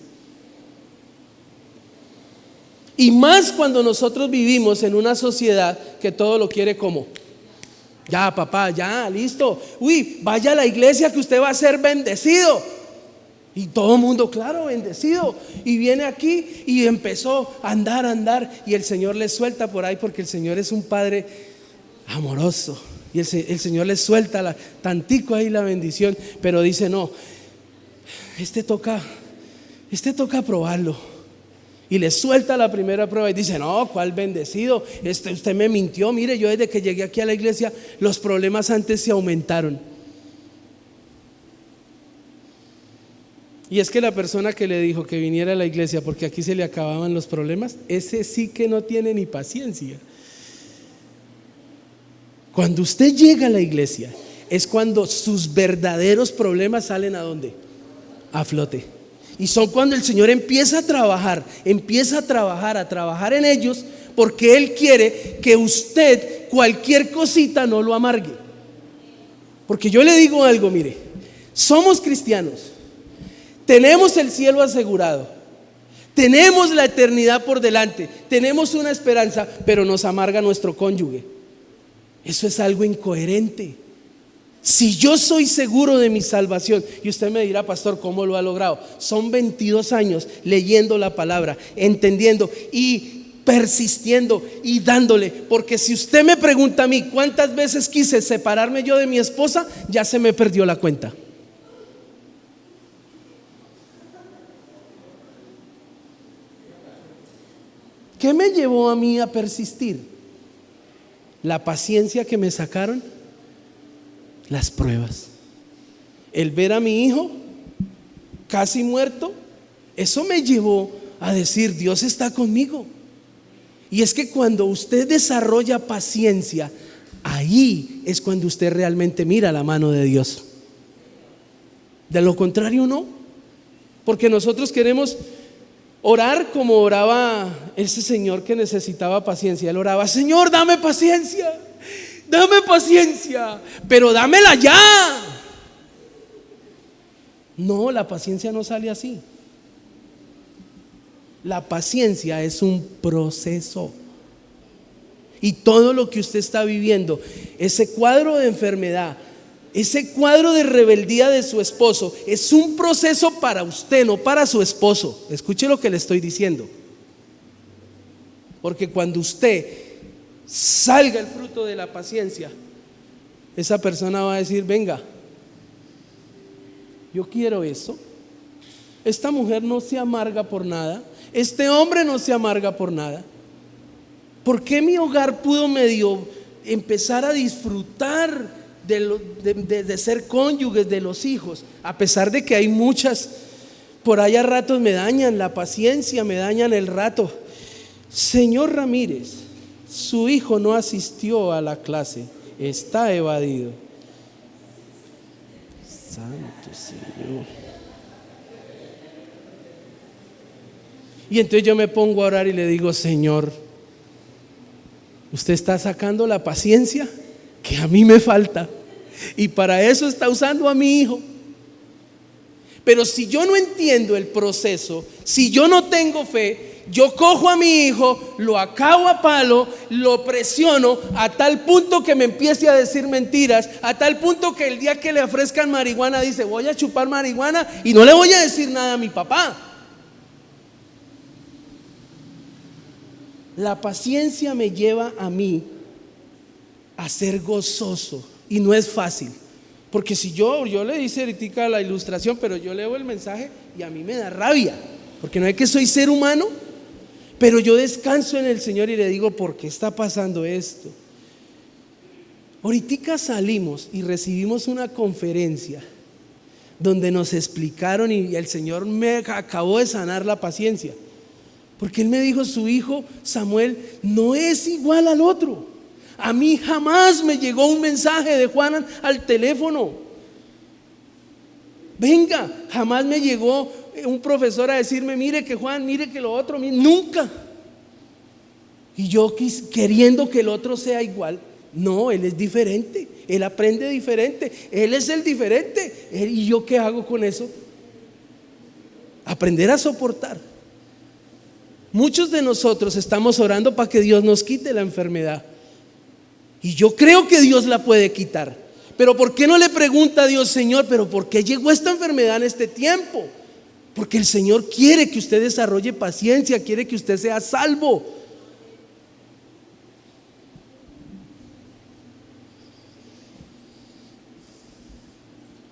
Y más cuando nosotros vivimos en una sociedad que todo lo quiere como: ya, papá, ya, listo. Uy, vaya a la iglesia que usted va a ser bendecido. Y todo el mundo, claro, bendecido. Y viene aquí y empezó a andar. Y el Señor le suelta por ahí, porque el Señor es un Padre amoroso. Y el Señor le suelta tantico ahí la bendición. Pero dice: no, este toca probarlo. Y le suelta la primera prueba y dice: no, ¿cuál bendecido? Usted me mintió. Mire, yo desde que llegué aquí a la iglesia, los problemas antes se aumentaron. Y es que la persona que le dijo que viniera a la iglesia porque aquí se le acababan los problemas, ese sí que no tiene ni paciencia. Cuando usted llega a la iglesia, es cuando sus verdaderos problemas salen ¿a dónde? A flote. Y son cuando el Señor empieza a trabajar en ellos, porque Él quiere que usted cualquier cosita no lo amargue. Porque yo le digo algo, mire, somos cristianos, tenemos el cielo asegurado, tenemos la eternidad por delante, tenemos una esperanza, pero nos amarga nuestro cónyuge. Eso es algo incoherente. Si yo soy seguro de mi salvación, y usted me dirá: pastor, ¿cómo lo ha logrado? Son 22 años leyendo la palabra, entendiendo y persistiendo y dándole. Porque si usted me pregunta a mí cuántas veces quise separarme yo de mi esposa, ya se me perdió la cuenta. ¿Qué me llevó a mí a persistir? La paciencia que me sacaron las pruebas. El ver a mi hijo casi muerto, eso me llevó a decir: Dios está conmigo. Y es que cuando usted desarrolla paciencia, ahí es cuando usted realmente mira la mano de Dios. De lo contrario, no. Porque nosotros queremos orar como oraba ese señor que necesitaba paciencia. Él oraba: Señor, dame paciencia, pero dámela ya. No, la paciencia no sale así. La paciencia es un proceso. Y todo lo que usted está viviendo, ese cuadro de enfermedad, ese cuadro de rebeldía de su esposo, es un proceso para usted, no para su esposo. Escuche lo que le estoy diciendo. Porque cuando usted salga el fruto de la paciencia, esa persona va a decir: venga, yo quiero eso. Esta mujer no se amarga por nada, este hombre no se amarga por nada. ¿Por qué mi hogar pudo medio empezar a disfrutar de ser cónyuges, de los hijos? A pesar de que hay muchas, por ahí a ratos me dañan la paciencia, me dañan el rato. Señor Ramírez, su hijo no asistió a la clase, está evadido. Santo Señor. Y entonces yo me pongo a orar y le digo: Señor, usted está sacando la paciencia que a mí me falta, y para eso está usando a mi hijo. Pero si yo no entiendo el proceso, si yo no tengo fe, yo cojo a mi hijo, lo acabo a palo, lo presiono a tal punto que me empiece a decir mentiras, a tal punto que el día que le ofrezcan marihuana dice: voy a chupar marihuana y no le voy a decir nada a mi papá. La paciencia me lleva a mí a ser gozoso, y no es fácil. Porque si yo le hice ahorita la ilustración, pero yo leo el mensaje y a mí me da rabia, porque no es que soy ser humano, pero yo descanso en el Señor y le digo: ¿por qué está pasando esto? Ahorita salimos y recibimos una conferencia donde nos explicaron, y el Señor me acabó de sanar la paciencia, porque Él me dijo: su hijo Samuel no es igual al otro. A mí jamás me llegó un mensaje de Juan al teléfono. Venga, jamás me llegó un profesor a decirme: mire que Juan, mire que lo otro, nunca. Y yo queriendo que el otro sea igual. No, él es diferente, él aprende diferente, él es el diferente. ¿Y yo qué hago con eso? Aprender a soportar. Muchos de nosotros estamos orando para que Dios nos quite la enfermedad, y yo creo que Dios la puede quitar. Pero ¿por qué no le pregunta a Dios: Señor, pero por qué llegó esta enfermedad en este tiempo? Porque el Señor quiere que usted desarrolle paciencia, quiere que usted sea salvo.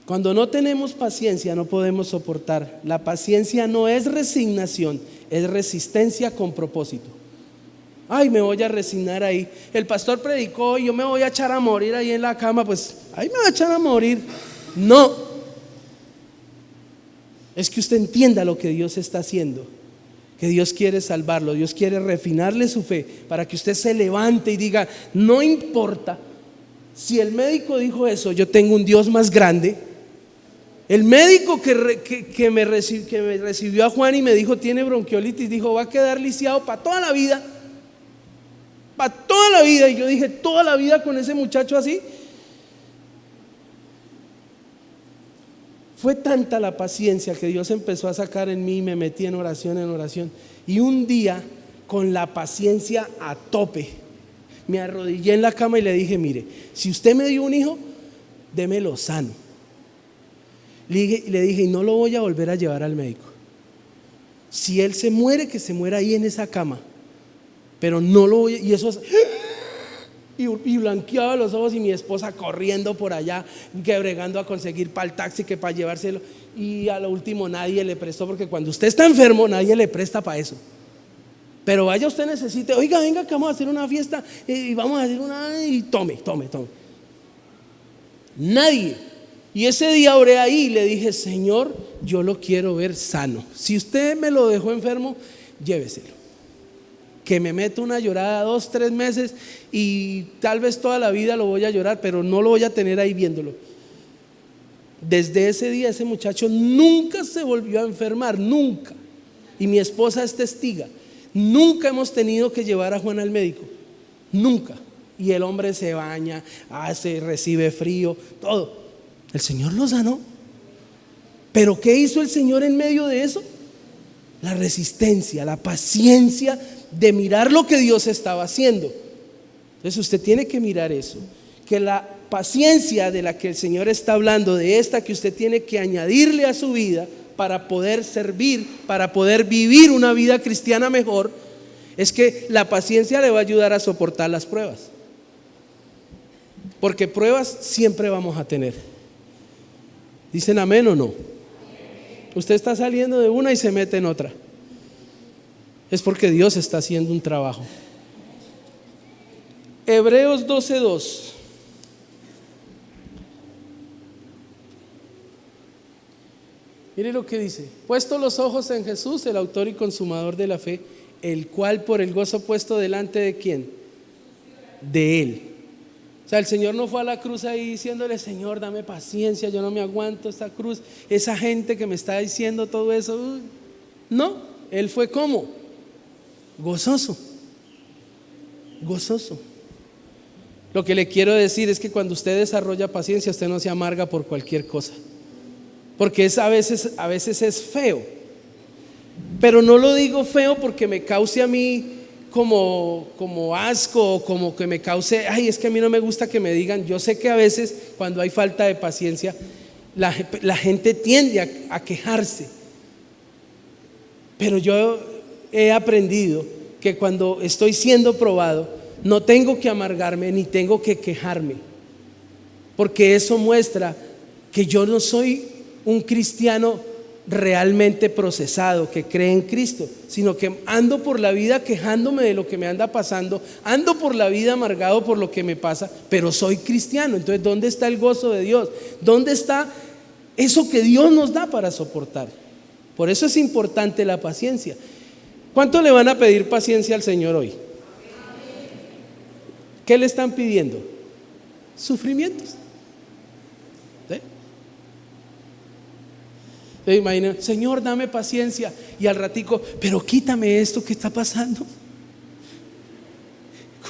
Cuando no tenemos paciencia, no podemos soportar. La paciencia no es resignación, es resistencia con propósito. Ay, me voy a resignar ahí. El pastor predicó y yo me voy a echar a morir ahí en la cama, pues ahí me voy a echar a morir. No, es que usted entienda lo que Dios está haciendo, que Dios quiere salvarlo, Dios quiere refinarle su fe para que usted se levante y diga: no importa si el médico dijo eso, yo tengo un Dios más grande. El médico que me recibió a Juan y me dijo tiene bronquiolitis, dijo va a quedar lisiado para toda la vida. Para toda la vida. Y yo dije, toda la vida con ese muchacho así. Fue tanta la paciencia que Dios empezó a sacar en mí y me metí en oración. Y un día, con la paciencia a tope, me arrodillé en la cama y le dije: mire, si usted me dio un hijo, démelo sano. Le dije, y no lo voy a volver a llevar al médico. Si él se muere, que se muera ahí en esa cama. Pero no lo voy a... Y eso es... Y blanqueaba los ojos, y mi esposa corriendo por allá, que bregando a conseguir para el taxi, que para llevárselo. Y a lo último nadie le prestó, porque cuando usted está enfermo nadie le presta para eso. Pero vaya, usted necesite, oiga, venga que vamos a hacer una fiesta y vamos a hacer una... y tome. Nadie. Y ese día oré ahí y le dije: Señor, yo lo quiero ver sano. Si usted me lo dejó enfermo, lléveselo. Que me meto una llorada 2, 3 meses y tal vez toda la vida lo voy a llorar, pero no lo voy a tener ahí viéndolo. Desde ese día ese muchacho nunca se volvió a enfermar, nunca. Y mi esposa es testiga. Nunca hemos tenido que llevar a Juan al médico, nunca. Y el hombre se baña, recibe frío, todo. El Señor lo sanó. ¿Pero qué hizo el Señor en medio de eso? La resistencia, la paciencia de mirar lo que Dios estaba haciendo. Entonces usted tiene que mirar eso, que la paciencia de la que el Señor está hablando, de esta que usted tiene que añadirle a su vida para poder servir, para poder vivir una vida cristiana mejor, es que la paciencia le va a ayudar a soportar las pruebas. Porque pruebas siempre vamos a tener. ¿Dicen amén o no? Usted está saliendo de una y se mete en otra. Es porque Dios está haciendo un trabajo. Hebreos 12:2. Mire lo que dice: puesto los ojos en Jesús, el autor y consumador de la fe, el cual por el gozo puesto delante de ¿quién? De Él. O sea, el Señor no fue a la cruz ahí diciéndole: Señor, dame paciencia, yo no me aguanto esta cruz, esa gente que me está diciendo todo eso. No, Él fue ¿cómo? Gozoso. Lo que le quiero decir es que cuando usted desarrolla paciencia, usted no se amarga por cualquier cosa, porque a veces es feo. Pero no lo digo feo porque me cause a mí como asco, o como que me cause, ay, es que a mí no me gusta que me digan. Yo sé que a veces cuando hay falta de paciencia, la gente tiende a quejarse. Pero yo he aprendido que cuando estoy siendo probado, no tengo que amargarme ni tengo que quejarme, porque eso muestra que yo no soy un cristiano realmente procesado, que cree en Cristo, sino que ando por la vida quejándome de lo que me anda pasando, ando por la vida amargado por lo que me pasa, pero soy cristiano. Entonces, ¿dónde está el gozo de Dios? ¿Dónde está eso que Dios nos da para soportar? Por eso es importante la paciencia. ¿Cuánto le van a pedir paciencia al Señor hoy? ¿Qué le están pidiendo? Sufrimientos. ¿Sí? ¿Se imaginan? Señor, dame paciencia. Y al ratico, pero quítame esto que está pasando.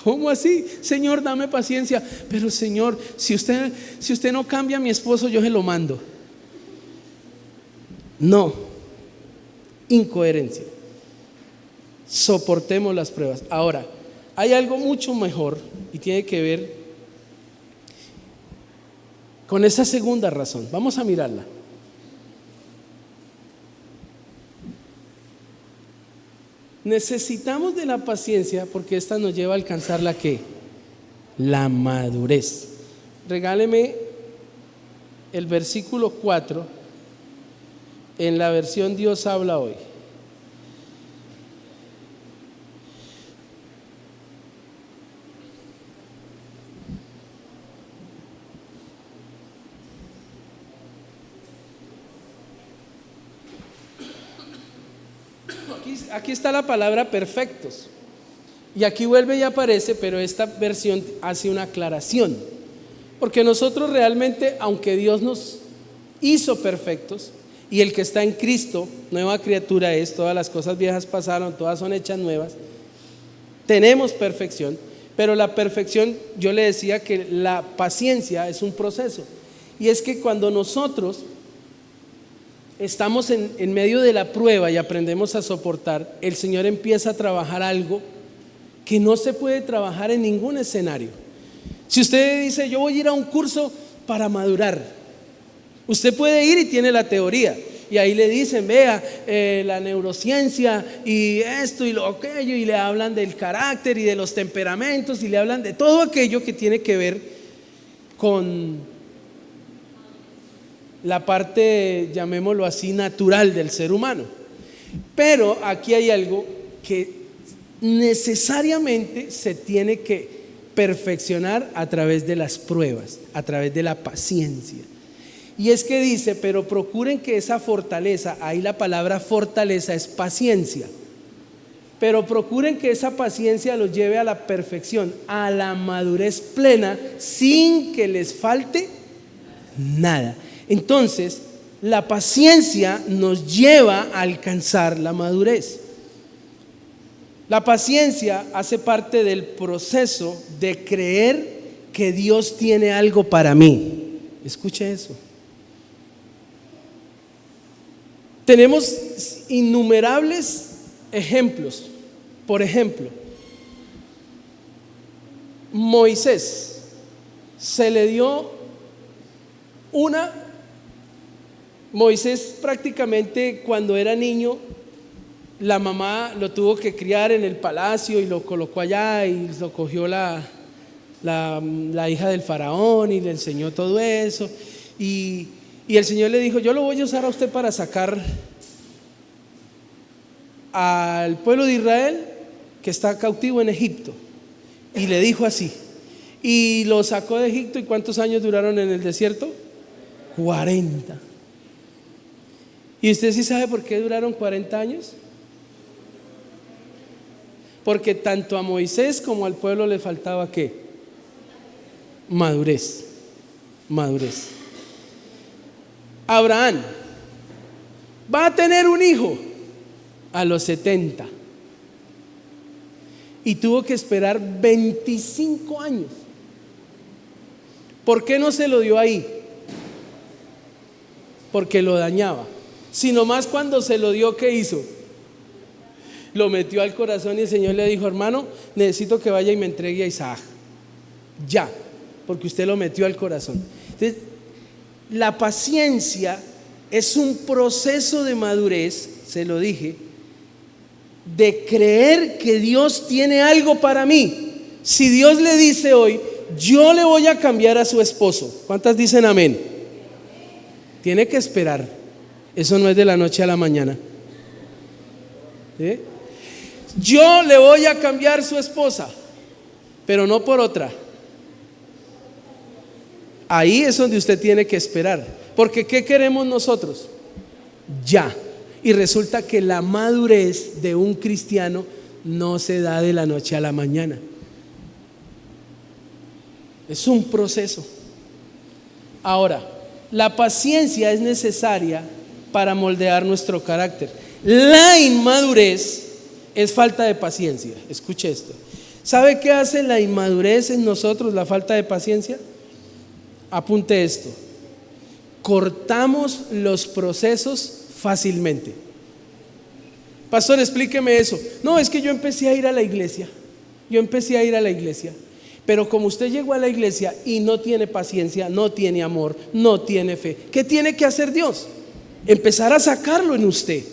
¿Cómo así? Señor, dame paciencia. Pero Señor, si usted no cambia a mi esposo, yo se lo mando. No. Incoherencia. Soportemos las pruebas. Ahora, hay algo mucho mejor y tiene que ver con esa segunda razón. Vamos a mirarla. Necesitamos de la paciencia porque esta nos lleva a alcanzar la ¿qué? La madurez. Regáleme el versículo 4 en la versión Dios habla hoy. Aquí está la palabra perfectos. Y aquí vuelve y aparece, pero esta versión hace una aclaración. Porque nosotros realmente, aunque Dios nos hizo perfectos, y el que está en Cristo, nueva criatura es, todas las cosas viejas pasaron, todas son hechas nuevas, tenemos perfección, pero la perfección, yo le decía que la paciencia es un proceso. Y es que cuando nosotros estamos en medio de la prueba y aprendemos a soportar, el Señor empieza a trabajar algo que no se puede trabajar en ningún escenario. Si usted dice, yo voy a ir a un curso para madurar, usted puede ir y tiene la teoría, y ahí le dicen, vea, la neurociencia y esto y lo aquello, y le hablan del carácter y de los temperamentos, y le hablan de todo aquello que tiene que ver con la parte, llamémoslo así, natural del ser humano. Pero aquí hay algo que necesariamente se tiene que perfeccionar a través de las pruebas, a través de la paciencia. Y es que dice, pero procuren que esa fortaleza, ahí la palabra fortaleza es paciencia, pero procuren que esa paciencia los lleve a la perfección, a la madurez plena, sin que les falte nada. Entonces, la paciencia nos lleva a alcanzar la madurez. La paciencia hace parte del proceso de creer que Dios tiene algo para mí. Escuche eso. Tenemos innumerables ejemplos. Por ejemplo, Moisés se le dio Moisés prácticamente cuando era niño, la mamá lo tuvo que criar en el palacio y lo colocó allá y lo cogió la hija del faraón y le enseñó todo eso. Y el Señor le dijo, yo lo voy a usar a usted para sacar al pueblo de Israel que está cautivo en Egipto. Y le dijo así. Y lo sacó de Egipto. ¿Y cuántos años duraron en el desierto? 40. ¿Y usted sí sabe por qué duraron 40 años? Porque tanto a Moisés como al pueblo le faltaba ¿qué? Madurez. Abraham va a tener un hijo a los 70 y tuvo que esperar 25 años. ¿Por qué no se lo dio ahí? Porque lo dañaba. Sino más cuando se lo dio, ¿qué hizo? Lo metió al corazón y el Señor le dijo, hermano, necesito que vaya y me entregue a Isaac. Ya, porque usted lo metió al corazón. Entonces, la paciencia es un proceso de madurez, se lo dije, de creer que Dios tiene algo para mí. Si Dios le dice hoy, yo le voy a cambiar a su esposo, ¿cuántas dicen amén? Tiene que esperar. Eso no es de la noche a la mañana. ¿Sí? Yo le voy a cambiar su esposa, pero no por otra. Ahí es donde usted tiene que esperar. Porque ¿qué queremos nosotros? Ya. Y resulta que la madurez de un cristiano no se da de la noche a la mañana. Es un proceso. Ahora, la paciencia es necesaria para moldear nuestro carácter. La inmadurez es falta de paciencia. Escuche esto. ¿Sabe qué hace la inmadurez en nosotros, la falta de paciencia? Apunte esto. Cortamos los procesos fácilmente. Pastor, explíqueme eso. No, es que yo empecé a ir a la iglesia. Pero como usted llegó a la iglesia y no tiene paciencia, no tiene amor, no tiene fe, ¿qué tiene que hacer Dios? Empezar a sacarlo en usted.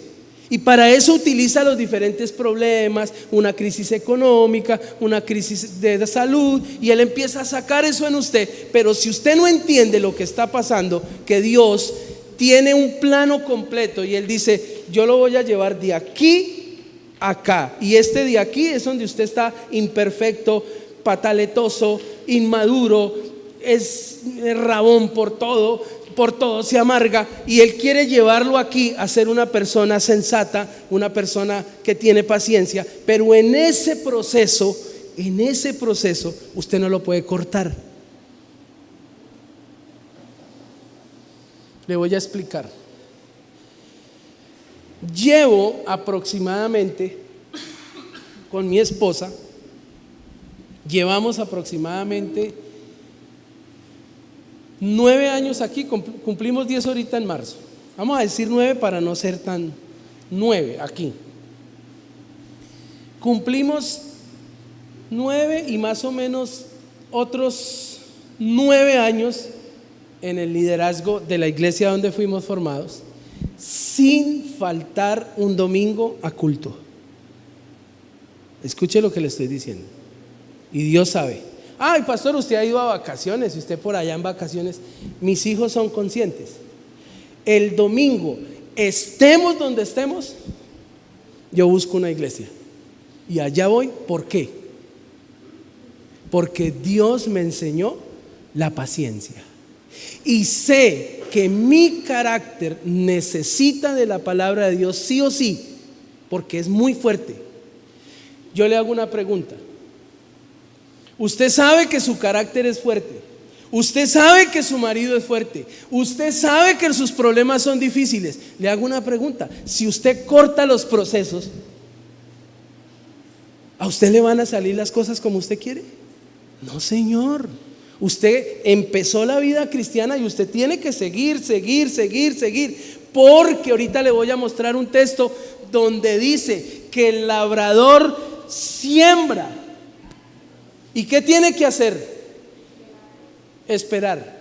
Y para eso utiliza los diferentes problemas, una crisis económica, una crisis de salud, y Él empieza a sacar eso en usted. Pero si usted no entiende lo que está pasando, que Dios tiene un plano completo y Él dice, yo lo voy a llevar de aquí a acá, y este de aquí es donde usted está imperfecto, pataletoso, inmaduro, es rabón por todo, por todo se amarga, y Él quiere llevarlo aquí a ser una persona sensata, una persona que tiene paciencia, pero en ese proceso usted no lo puede cortar. Le voy a explicar. Llevo aproximadamente, con mi esposa, llevamos aproximadamente 9 años aquí, cumplimos 10 ahorita en marzo. Vamos a decir 9 para no ser tan 9 aquí. Cumplimos 9 y más o menos otros 9 años en el liderazgo de la iglesia donde fuimos formados, sin faltar un domingo a culto. Escuche lo que le estoy diciendo. Y Dios sabe. Ay, pastor, usted ha ido a vacaciones y usted por allá en vacaciones. Mis hijos son conscientes. El domingo, estemos donde estemos, yo busco una iglesia y allá voy. ¿Por qué? Porque Dios me enseñó la paciencia y sé que mi carácter necesita de la palabra de Dios sí o sí, porque es muy fuerte. Yo le hago una pregunta. Usted sabe que su carácter es fuerte, usted sabe que su marido es fuerte, usted sabe que sus problemas son difíciles. Le hago una pregunta: si usted corta los procesos, ¿a usted le van a salir las cosas como usted quiere? No, señor. Usted empezó la vida cristiana y usted tiene que seguir, porque ahorita le voy a mostrar un texto donde dice que el labrador siembra. ¿Y qué tiene que hacer? Esperar.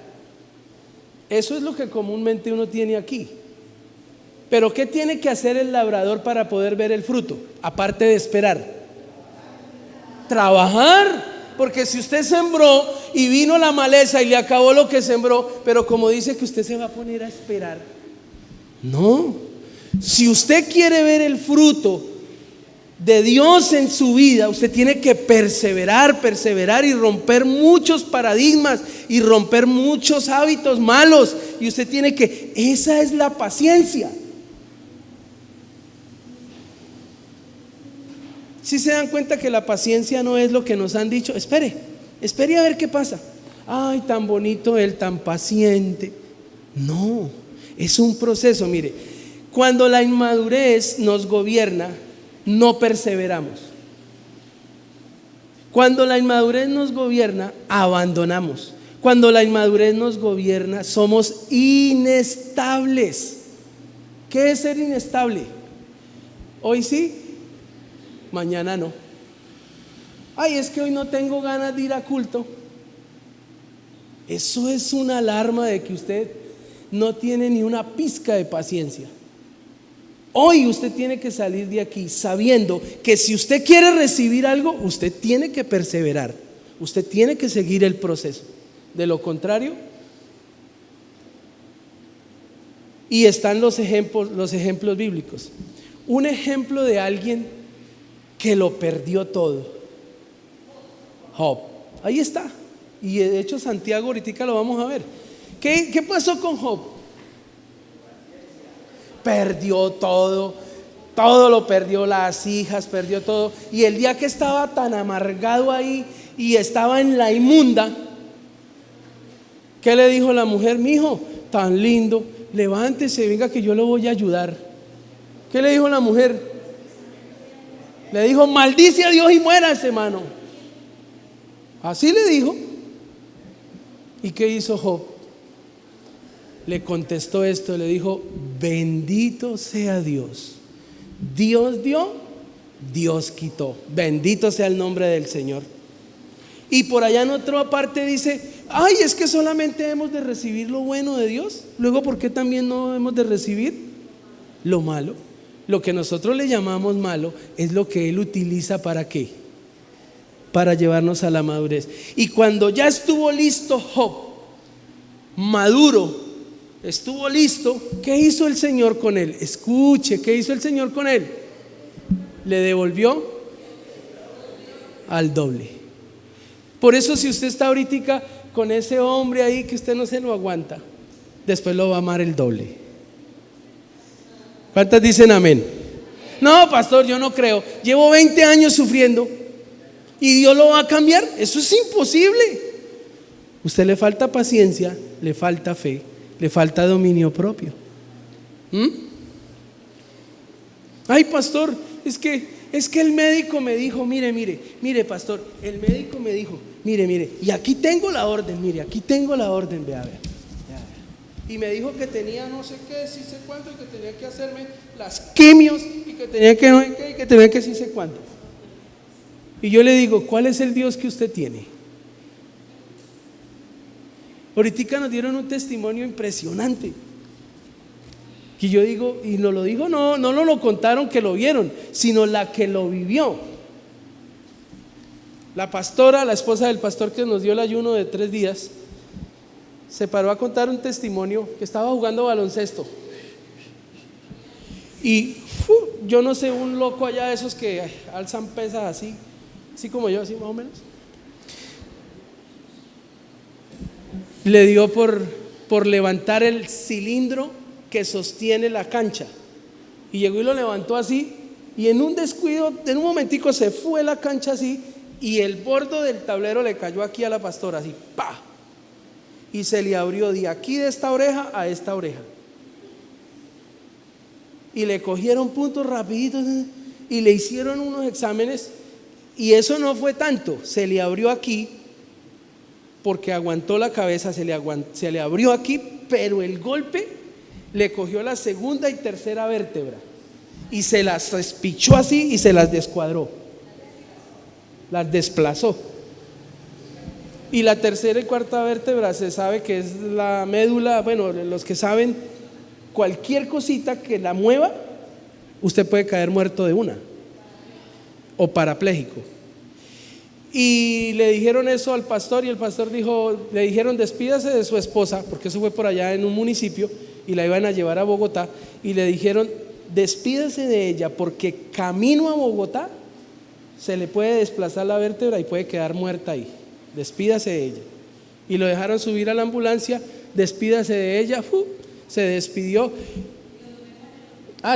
Eso es lo que comúnmente uno tiene aquí. Pero ¿qué tiene que hacer el labrador para poder ver el fruto? Aparte de esperar, trabajar. Porque si usted sembró y vino la maleza y le acabó lo que sembró, pero como dice que usted se va a poner a esperar, no. Si usted quiere ver el fruto de Dios en su vida, usted tiene que perseverar y romper muchos paradigmas y romper muchos hábitos malos. Y usted tiene que, esa es la paciencia. Si se dan cuenta que la paciencia no es lo que nos han dicho, espere a ver qué pasa. Ay, tan bonito él, tan paciente. No, es un proceso. Mire, cuando la inmadurez nos gobierna, no perseveramos. Cuando la inmadurez nos gobierna, abandonamos. Cuando la inmadurez nos gobierna, somos inestables. ¿Qué es ser inestable? Hoy sí, mañana no. Ay, es que hoy no tengo ganas de ir a culto. Eso es una alarma de que usted no tiene ni una pizca de paciencia. Hoy usted tiene que salir de aquí sabiendo que si usted quiere recibir algo, usted tiene que perseverar, usted tiene que seguir el proceso. De lo contrario, y están los ejemplos bíblicos. Un ejemplo de alguien que lo perdió todo, Job. Ahí está. Y de hecho Santiago ahorita lo vamos a ver. ¿Qué pasó con Job? Perdió todo lo perdió, las hijas, perdió todo. Y el día que estaba tan amargado ahí y estaba en la inmunda, ¿qué le dijo la mujer? Mi hijo, tan lindo, levántese, venga que yo lo voy a ayudar. ¿Qué le dijo la mujer? Le dijo: maldice a Dios y muérase, hermano. Así le dijo. ¿Y qué hizo Job? Le contestó esto, le dijo: bendito sea Dios. Dios dio, Dios quitó. Bendito sea el nombre del Señor. Y por allá en otra parte dice: ay, es que solamente hemos de recibir lo bueno de Dios. Luego, ¿por qué también no hemos de recibir lo malo? Lo que nosotros le llamamos malo es lo que Él utiliza ¿para qué? Para llevarnos a la madurez. Y cuando ya estuvo listo Job, maduro, estuvo listo, ¿qué hizo el Señor con él? Escuche, ¿qué hizo el Señor con él? Le devolvió al doble. Por eso, si usted está ahorita con ese hombre ahí que usted no se lo aguanta, después lo va a amar el doble. ¿Cuántas dicen amén? No, pastor, yo no creo. Llevo 20 años sufriendo y Dios lo va a cambiar. Eso es imposible. Usted le falta paciencia, le falta fe, le falta dominio propio. Ay, pastor, es que el médico me dijo, mire, pastor, el médico me dijo, mire, y aquí tengo la orden, vea. Y me dijo que tenía no sé qué, sí sé cuánto, y que tenía que hacerme las quimios, y que tenía que no sé qué, y que tenía que sí sé cuánto. Y yo le digo, ¿cuál es el Dios que usted tiene? Ahorita nos dieron un testimonio impresionante. Y yo digo, y nos lo dijo, no lo contaron que lo vieron, sino la que lo vivió. La pastora, la esposa del pastor que nos dio el ayuno de 3 días, se paró a contar un testimonio que estaba jugando baloncesto. Y yo no sé, un loco allá de esos que alzan pesas así como yo, así más o menos, le dio por levantar el cilindro que sostiene la cancha, y llegó y lo levantó así, y en un descuido, en un momentico se fue la cancha así, y el borde del tablero le cayó aquí a la pastora, así, ¡pa! Y se le abrió de aquí, de esta oreja a esta oreja, y le cogieron puntos rapiditos y le hicieron unos exámenes, y eso no fue tanto, se le abrió aquí porque aguantó la cabeza, se le abrió aquí, pero el golpe le cogió la segunda y tercera vértebra y se las espichó así y se las descuadró, las desplazó. Y la tercera y cuarta vértebra se sabe que es la médula. Bueno, los que saben, cualquier cosita que la mueva, usted puede caer muerto de una o parapléjico. Y le dijeron eso al pastor, y el pastor le dijeron, despídase de su esposa, porque eso fue por allá en un municipio y la iban a llevar a Bogotá, y le dijeron, despídase de ella porque camino a Bogotá se le puede desplazar la vértebra y puede quedar muerta ahí, despídase de ella. Y lo dejaron subir a la ambulancia, despídase de ella, se despidió.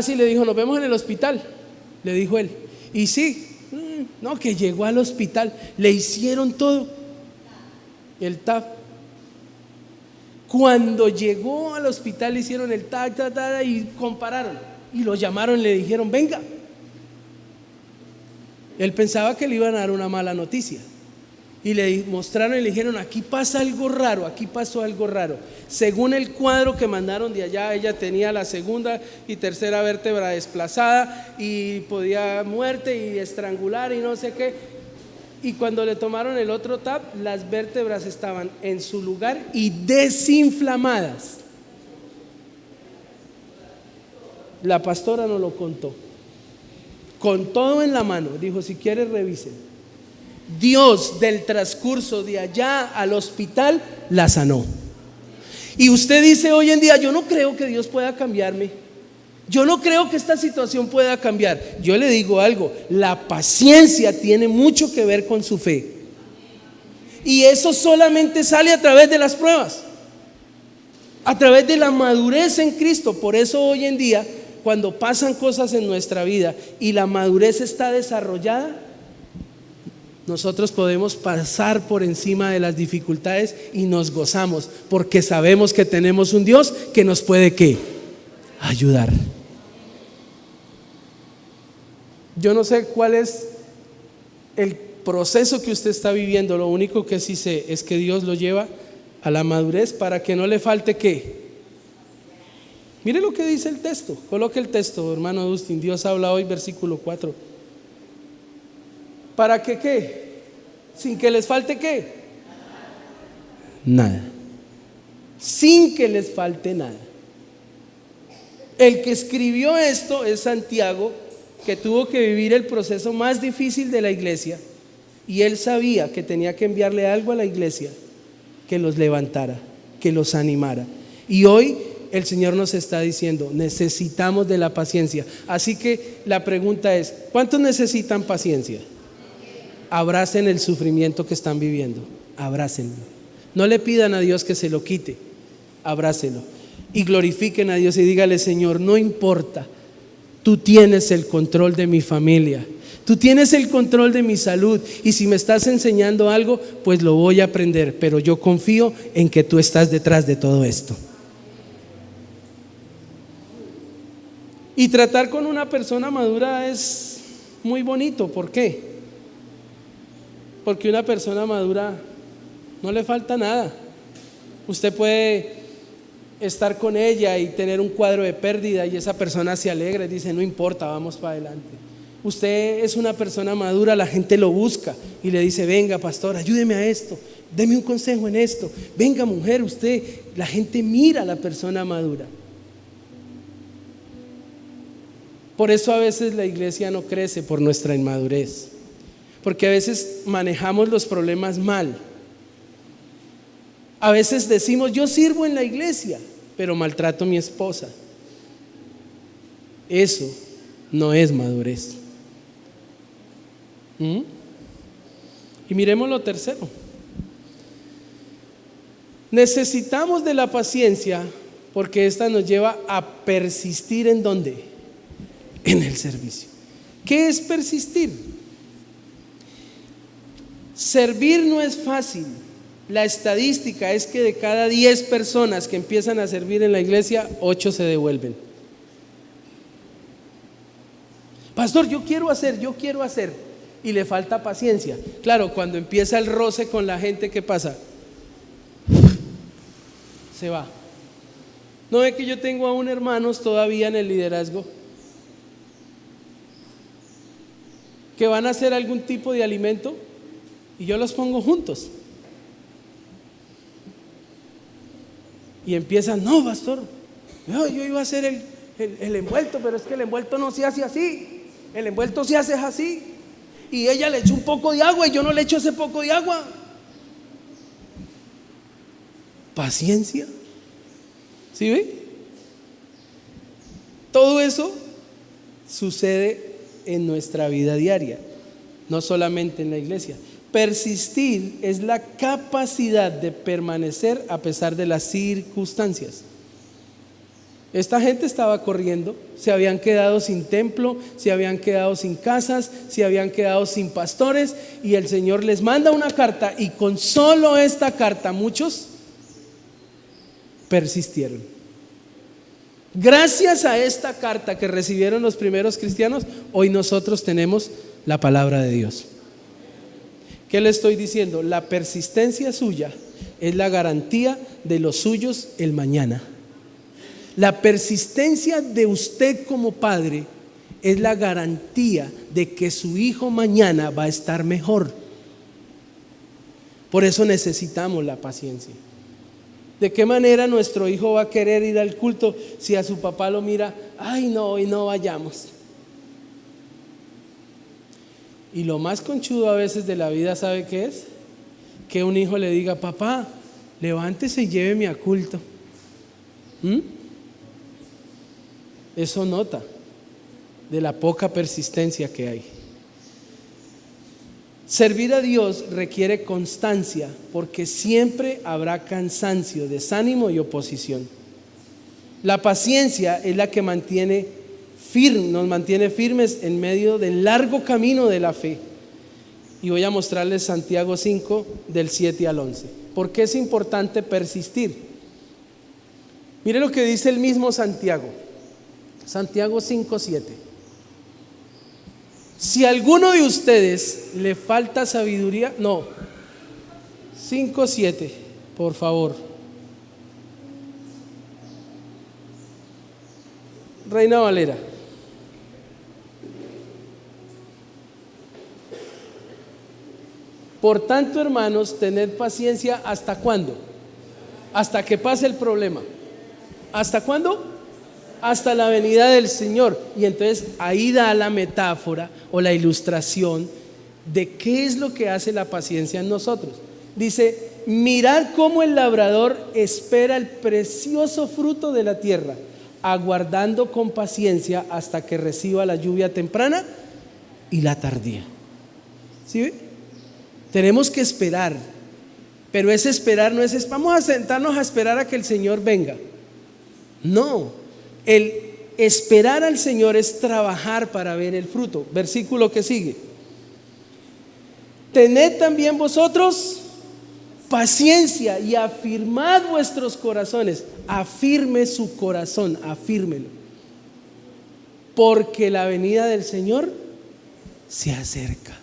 Sí, le dijo, nos vemos en el hospital, le dijo él. Y sí, no, que llegó al hospital, le hicieron todo, el TAP. Cuando llegó al hospital le hicieron el TAC, y compararon, y lo llamaron y le dijeron, venga. Él pensaba que le iban a dar una mala noticia, y le mostraron y le dijeron, aquí pasa algo raro, aquí pasó algo raro. Según el cuadro que mandaron de allá, ella tenía la segunda y tercera vértebra desplazada y podía muerte y estrangular y no sé qué. Y cuando le tomaron el otro TAP, las vértebras estaban en su lugar y desinflamadas. La pastora nos lo contó, con todo en la mano. Dijo, si quieres revisen. Dios, del transcurso de allá al hospital, la sanó. Y usted dice hoy en día, yo no creo que Dios pueda cambiarme, yo no creo que esta situación pueda cambiar. Yo le digo algo, la paciencia tiene mucho que ver con su fe, y eso solamente sale a través de las pruebas, a través de la madurez en Cristo. Por eso hoy en día, cuando pasan cosas en nuestra vida y la madurez está desarrollada, nosotros podemos pasar por encima de las dificultades y nos gozamos, porque sabemos que tenemos un Dios que nos puede ¿qué? Ayudar. Yo no sé cuál es el proceso que usted está viviendo. Lo único que sí sé es que Dios lo lleva a la madurez para que no le falte ¿qué? Mire lo que dice el texto. Coloque el texto, hermano Agustín. Dios habla hoy, versículo 4. ¿Para que qué? Sin que les falte ¿qué? Nada. Sin que les falte nada. El que escribió esto es Santiago, que tuvo que vivir el proceso más difícil de la iglesia, y él sabía que tenía que enviarle algo a la iglesia que los levantara, que los animara. Y hoy el Señor nos está diciendo, necesitamos de la paciencia. Así que la pregunta es, ¿cuántos necesitan paciencia? Abracen el sufrimiento que están viviendo, abrácenlo. No le pidan a Dios que se lo quite, abrácenlo. y glorifiquen a Dios y dígale: Señor, no importa, tú tienes el control de mi familia, tú tienes el control de mi salud, y si me estás enseñando algo, pues lo voy a aprender, pero yo confío en que tú estás detrás de todo esto. Y tratar con una persona madura es muy bonito. ¿Por qué? Porque una persona madura no le falta nada. Usted puede estar con ella y tener un cuadro de pérdida y esa persona se alegra y dice: no importa, vamos para adelante. Usted es una persona madura, la gente lo busca y le dice: venga, pastor, ayúdeme a esto, deme un consejo en esto. Venga, mujer, usted, la gente mira a la persona madura. Por eso a veces la iglesia no crece, por nuestra inmadurez, porque a veces manejamos los problemas mal. A veces decimos: yo sirvo en la iglesia, pero maltrato a mi esposa. Eso no es madurez. Y miremos lo tercero. Necesitamos de la paciencia, porque esta nos lleva a persistir. ¿En dónde? En el servicio. ¿Qué es persistir? Servir no es fácil. La estadística es que de cada 10 personas que empiezan a servir en la iglesia, 8 se devuelven. Pastor, yo quiero hacer, y le falta paciencia. Claro, cuando empieza el roce con la gente, ¿qué pasa? Se va. ¿No ve que yo tengo aún hermanos todavía en el liderazgo que van a hacer algún tipo de alimento y yo los pongo juntos? Y empiezan: no, pastor, yo iba a hacer el envuelto, pero es que el envuelto no se hace así, el envuelto se hace así, y ella le echó un poco de agua y yo no le echo ese poco de agua. Paciencia. ¿Sí ve? Todo eso sucede en nuestra vida diaria, no solamente en la iglesia. Persistir es la capacidad de permanecer a pesar de las circunstancias. Esta gente estaba corriendo, se habían quedado sin templo, se habían quedado sin casas, se habían quedado sin pastores, y el Señor les manda una carta, y con solo esta carta muchos persistieron. Gracias a esta carta que recibieron los primeros cristianos, hoy nosotros tenemos la palabra de Dios. ¿Qué le estoy diciendo? La persistencia suya es la garantía de los suyos el mañana. La persistencia de usted como padre es la garantía de que su hijo mañana va a estar mejor. Por eso necesitamos la paciencia. ¿De qué manera nuestro hijo va a querer ir al culto si a su papá lo mira: ay no, hoy no vayamos? Y lo más conchudo a veces de la vida, ¿sabe qué es? Que un hijo le diga: papá, levántese y lléveme a culto. Eso nota de la poca persistencia que hay. Servir a Dios requiere constancia, porque siempre habrá cansancio, desánimo y oposición. La paciencia es la que nos mantiene firmes en medio del largo camino de la fe. Y voy a mostrarles Santiago 5, del 7 al 11. ¿Por qué es importante persistir? Mire lo que dice el mismo Santiago. Santiago 5, 7. Si a alguno de ustedes le falta sabiduría, 5, 7, por favor. Reina Valera. Por tanto, hermanos, tened paciencia. ¿Hasta cuándo? Hasta que pase el problema. ¿Hasta cuándo? Hasta la venida del Señor. Y entonces ahí da la metáfora o la ilustración de qué es lo que hace la paciencia en nosotros. Dice: mirad cómo el labrador espera el precioso fruto de la tierra, aguardando con paciencia hasta que reciba la lluvia temprana y la tardía. ¿Sí ve? Tenemos que esperar, pero ese esperar no es vamos a sentarnos a esperar a que el Señor venga. No, el esperar al Señor es trabajar para ver el fruto. Versículo que sigue. Tened también vosotros paciencia y afirmad vuestros corazones. Afirme su corazón, afírmelo. Porque la venida del Señor se acerca.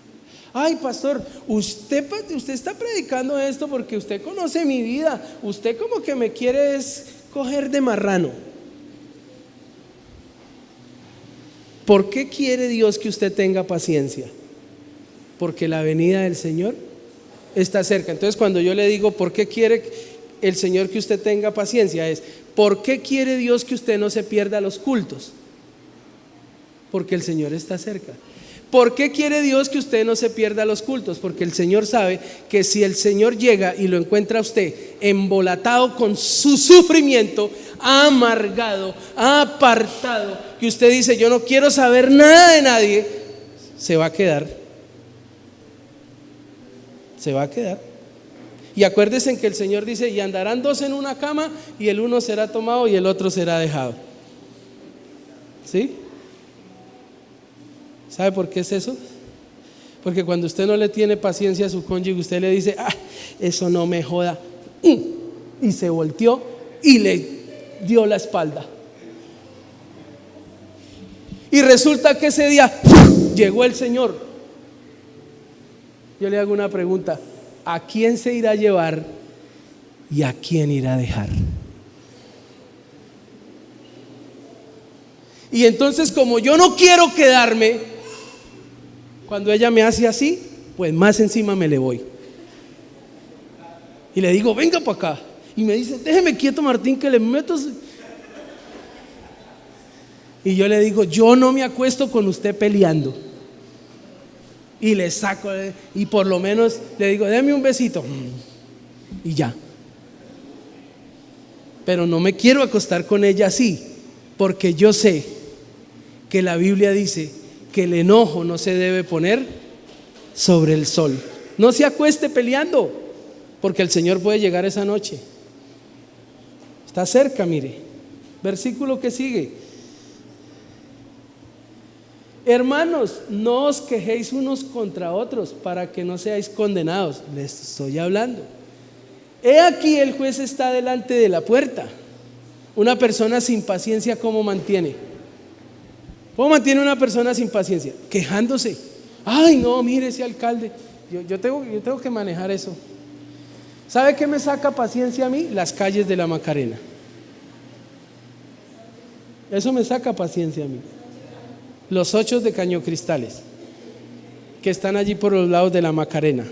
Ay, pastor, usted está predicando esto porque usted conoce mi vida. Usted como que me quiere coger de marrano. ¿Por qué quiere Dios que usted tenga paciencia? Porque la venida del Señor está cerca. Entonces, cuando yo le digo ¿por qué quiere el Señor que usted tenga paciencia? Es ¿por qué quiere Dios que usted no se pierda los cultos? Porque el Señor está cerca. ¿Por qué quiere Dios que usted no se pierda los cultos? Porque el Señor sabe que si el Señor llega y lo encuentra a usted embolatado con su sufrimiento, amargado, apartado, que usted dice yo no quiero saber nada de nadie, se va a quedar. Se va a quedar. Y acuérdense que el Señor dice: y andarán dos en una cama, y el uno será tomado y el otro será dejado. ¿Sí? ¿Sabe por qué es eso? Porque cuando usted no le tiene paciencia a su cónyuge, usted le dice: eso no me joda, y se volteó y le dio la espalda. Y resulta que ese día llegó el Señor. Yo le hago una pregunta: ¿a quién se irá a llevar y a quién irá a dejar? Y entonces, como yo no quiero quedarme, cuando ella me hace así, pues más encima me le voy. Y le digo: venga para acá. Y me dice: déjeme quieto, Martín, que le meto. Y yo le digo: yo no me acuesto con usted peleando. Y le saco, y por lo menos le digo: déme un besito. Y ya. Pero no me quiero acostar con ella así, porque yo sé que la Biblia dice que el enojo no se debe poner sobre el sol. No se acueste peleando, porque el Señor puede llegar esa noche. Está cerca, mire. Versículo que sigue. Hermanos, no os quejéis unos contra otros para que no seáis condenados. Les estoy hablando. He aquí el juez está delante de la puerta. Una persona sin paciencia, ¿cómo mantiene? ¿Cómo mantiene una persona sin paciencia? Quejándose. Ay, no, mire ese alcalde. Yo tengo que manejar eso. ¿Sabe qué me saca paciencia a mí? Las calles de la Macarena. Eso me saca paciencia a mí. Los 8 de Cañocristales, que están allí por los lados de la Macarena.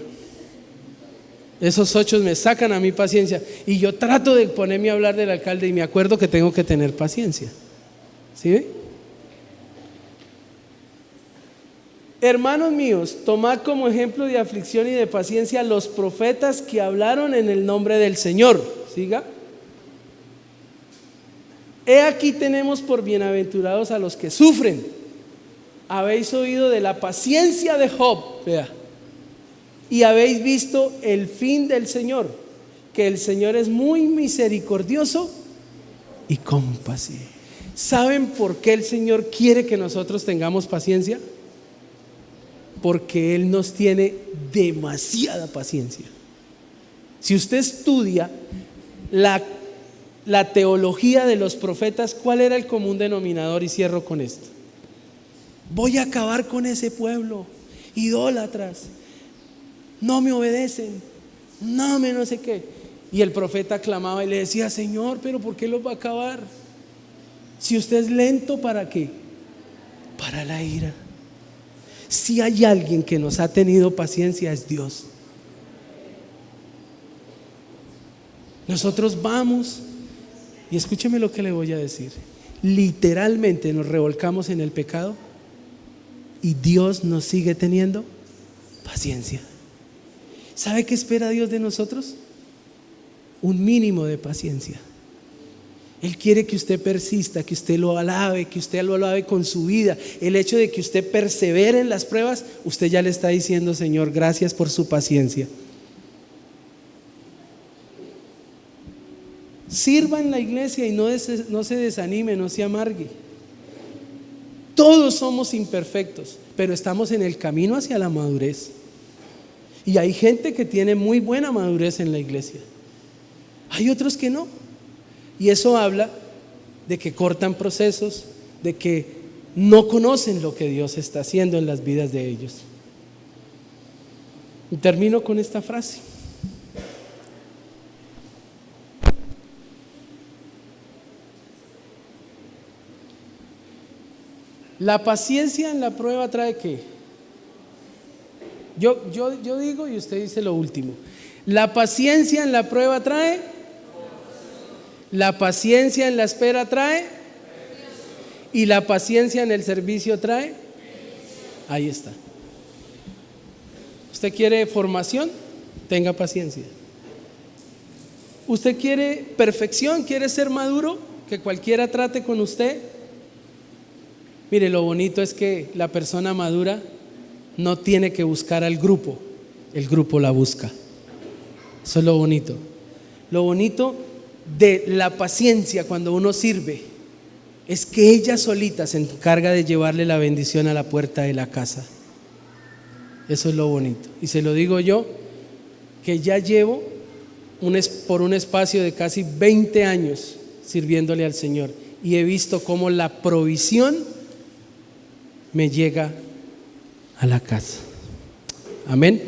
Esos 8 me sacan a mí paciencia. Y yo trato de ponerme a hablar del alcalde y me acuerdo que tengo que tener paciencia. ¿Sí ve? Hermanos míos, tomad como ejemplo de aflicción y de paciencia los profetas que hablaron en el nombre del Señor. Siga. He aquí tenemos por bienaventurados a los que sufren. Habéis oído de la paciencia de Job, vea, y habéis visto el fin del Señor, que el Señor es muy misericordioso y compasivo. ¿Saben por qué el Señor quiere que nosotros tengamos paciencia? Porque Él nos tiene demasiada paciencia. Si usted estudia la teología de los profetas, ¿cuál era el común denominador? Y cierro con esto: voy a acabar con ese pueblo, idólatras, no me obedecen, no sé qué. Y el profeta clamaba y le decía: Señor, pero ¿por qué los va a acabar? Si usted es lento, ¿para qué? Para la ira. Si hay alguien que nos ha tenido paciencia, es Dios. Nosotros vamos, y escúcheme lo que le voy a decir, literalmente nos revolcamos en el pecado y Dios nos sigue teniendo paciencia. ¿Sabe qué espera Dios de nosotros? Un mínimo de paciencia. Él quiere que usted persista, que usted lo alabe, que usted lo alabe con su vida. El hecho de que usted persevere en las pruebas, usted ya le está diciendo: Señor, gracias por su paciencia. Sirva en la iglesia y no se desanime, no se amargue. Todos somos imperfectos, pero estamos en el camino hacia la madurez. Y hay gente que tiene muy buena madurez en la iglesia. Hay otros que no. Y eso habla de que cortan procesos, de que no conocen lo que Dios está haciendo en las vidas de ellos. Y termino con esta frase. La paciencia en la prueba trae ¿qué? Yo digo y usted dice lo último. La paciencia en la prueba trae. La paciencia en la espera trae. Y la paciencia en el servicio trae. Ahí está. ¿Usted quiere formación? Tenga paciencia. ¿Usted quiere perfección? ¿Quiere ser maduro? Que cualquiera trate con usted. Mire, lo bonito es que la persona madura no tiene que buscar al grupo, el grupo la busca. Eso es lo bonito. Lo bonito de la paciencia cuando uno sirve es que ella solita se encarga de llevarle la bendición a la puerta de la casa. Eso es lo bonito. Y se lo digo yo, que ya llevo por un espacio de casi 20 años sirviéndole al Señor y he visto cómo la provisión me llega a la casa. Amén.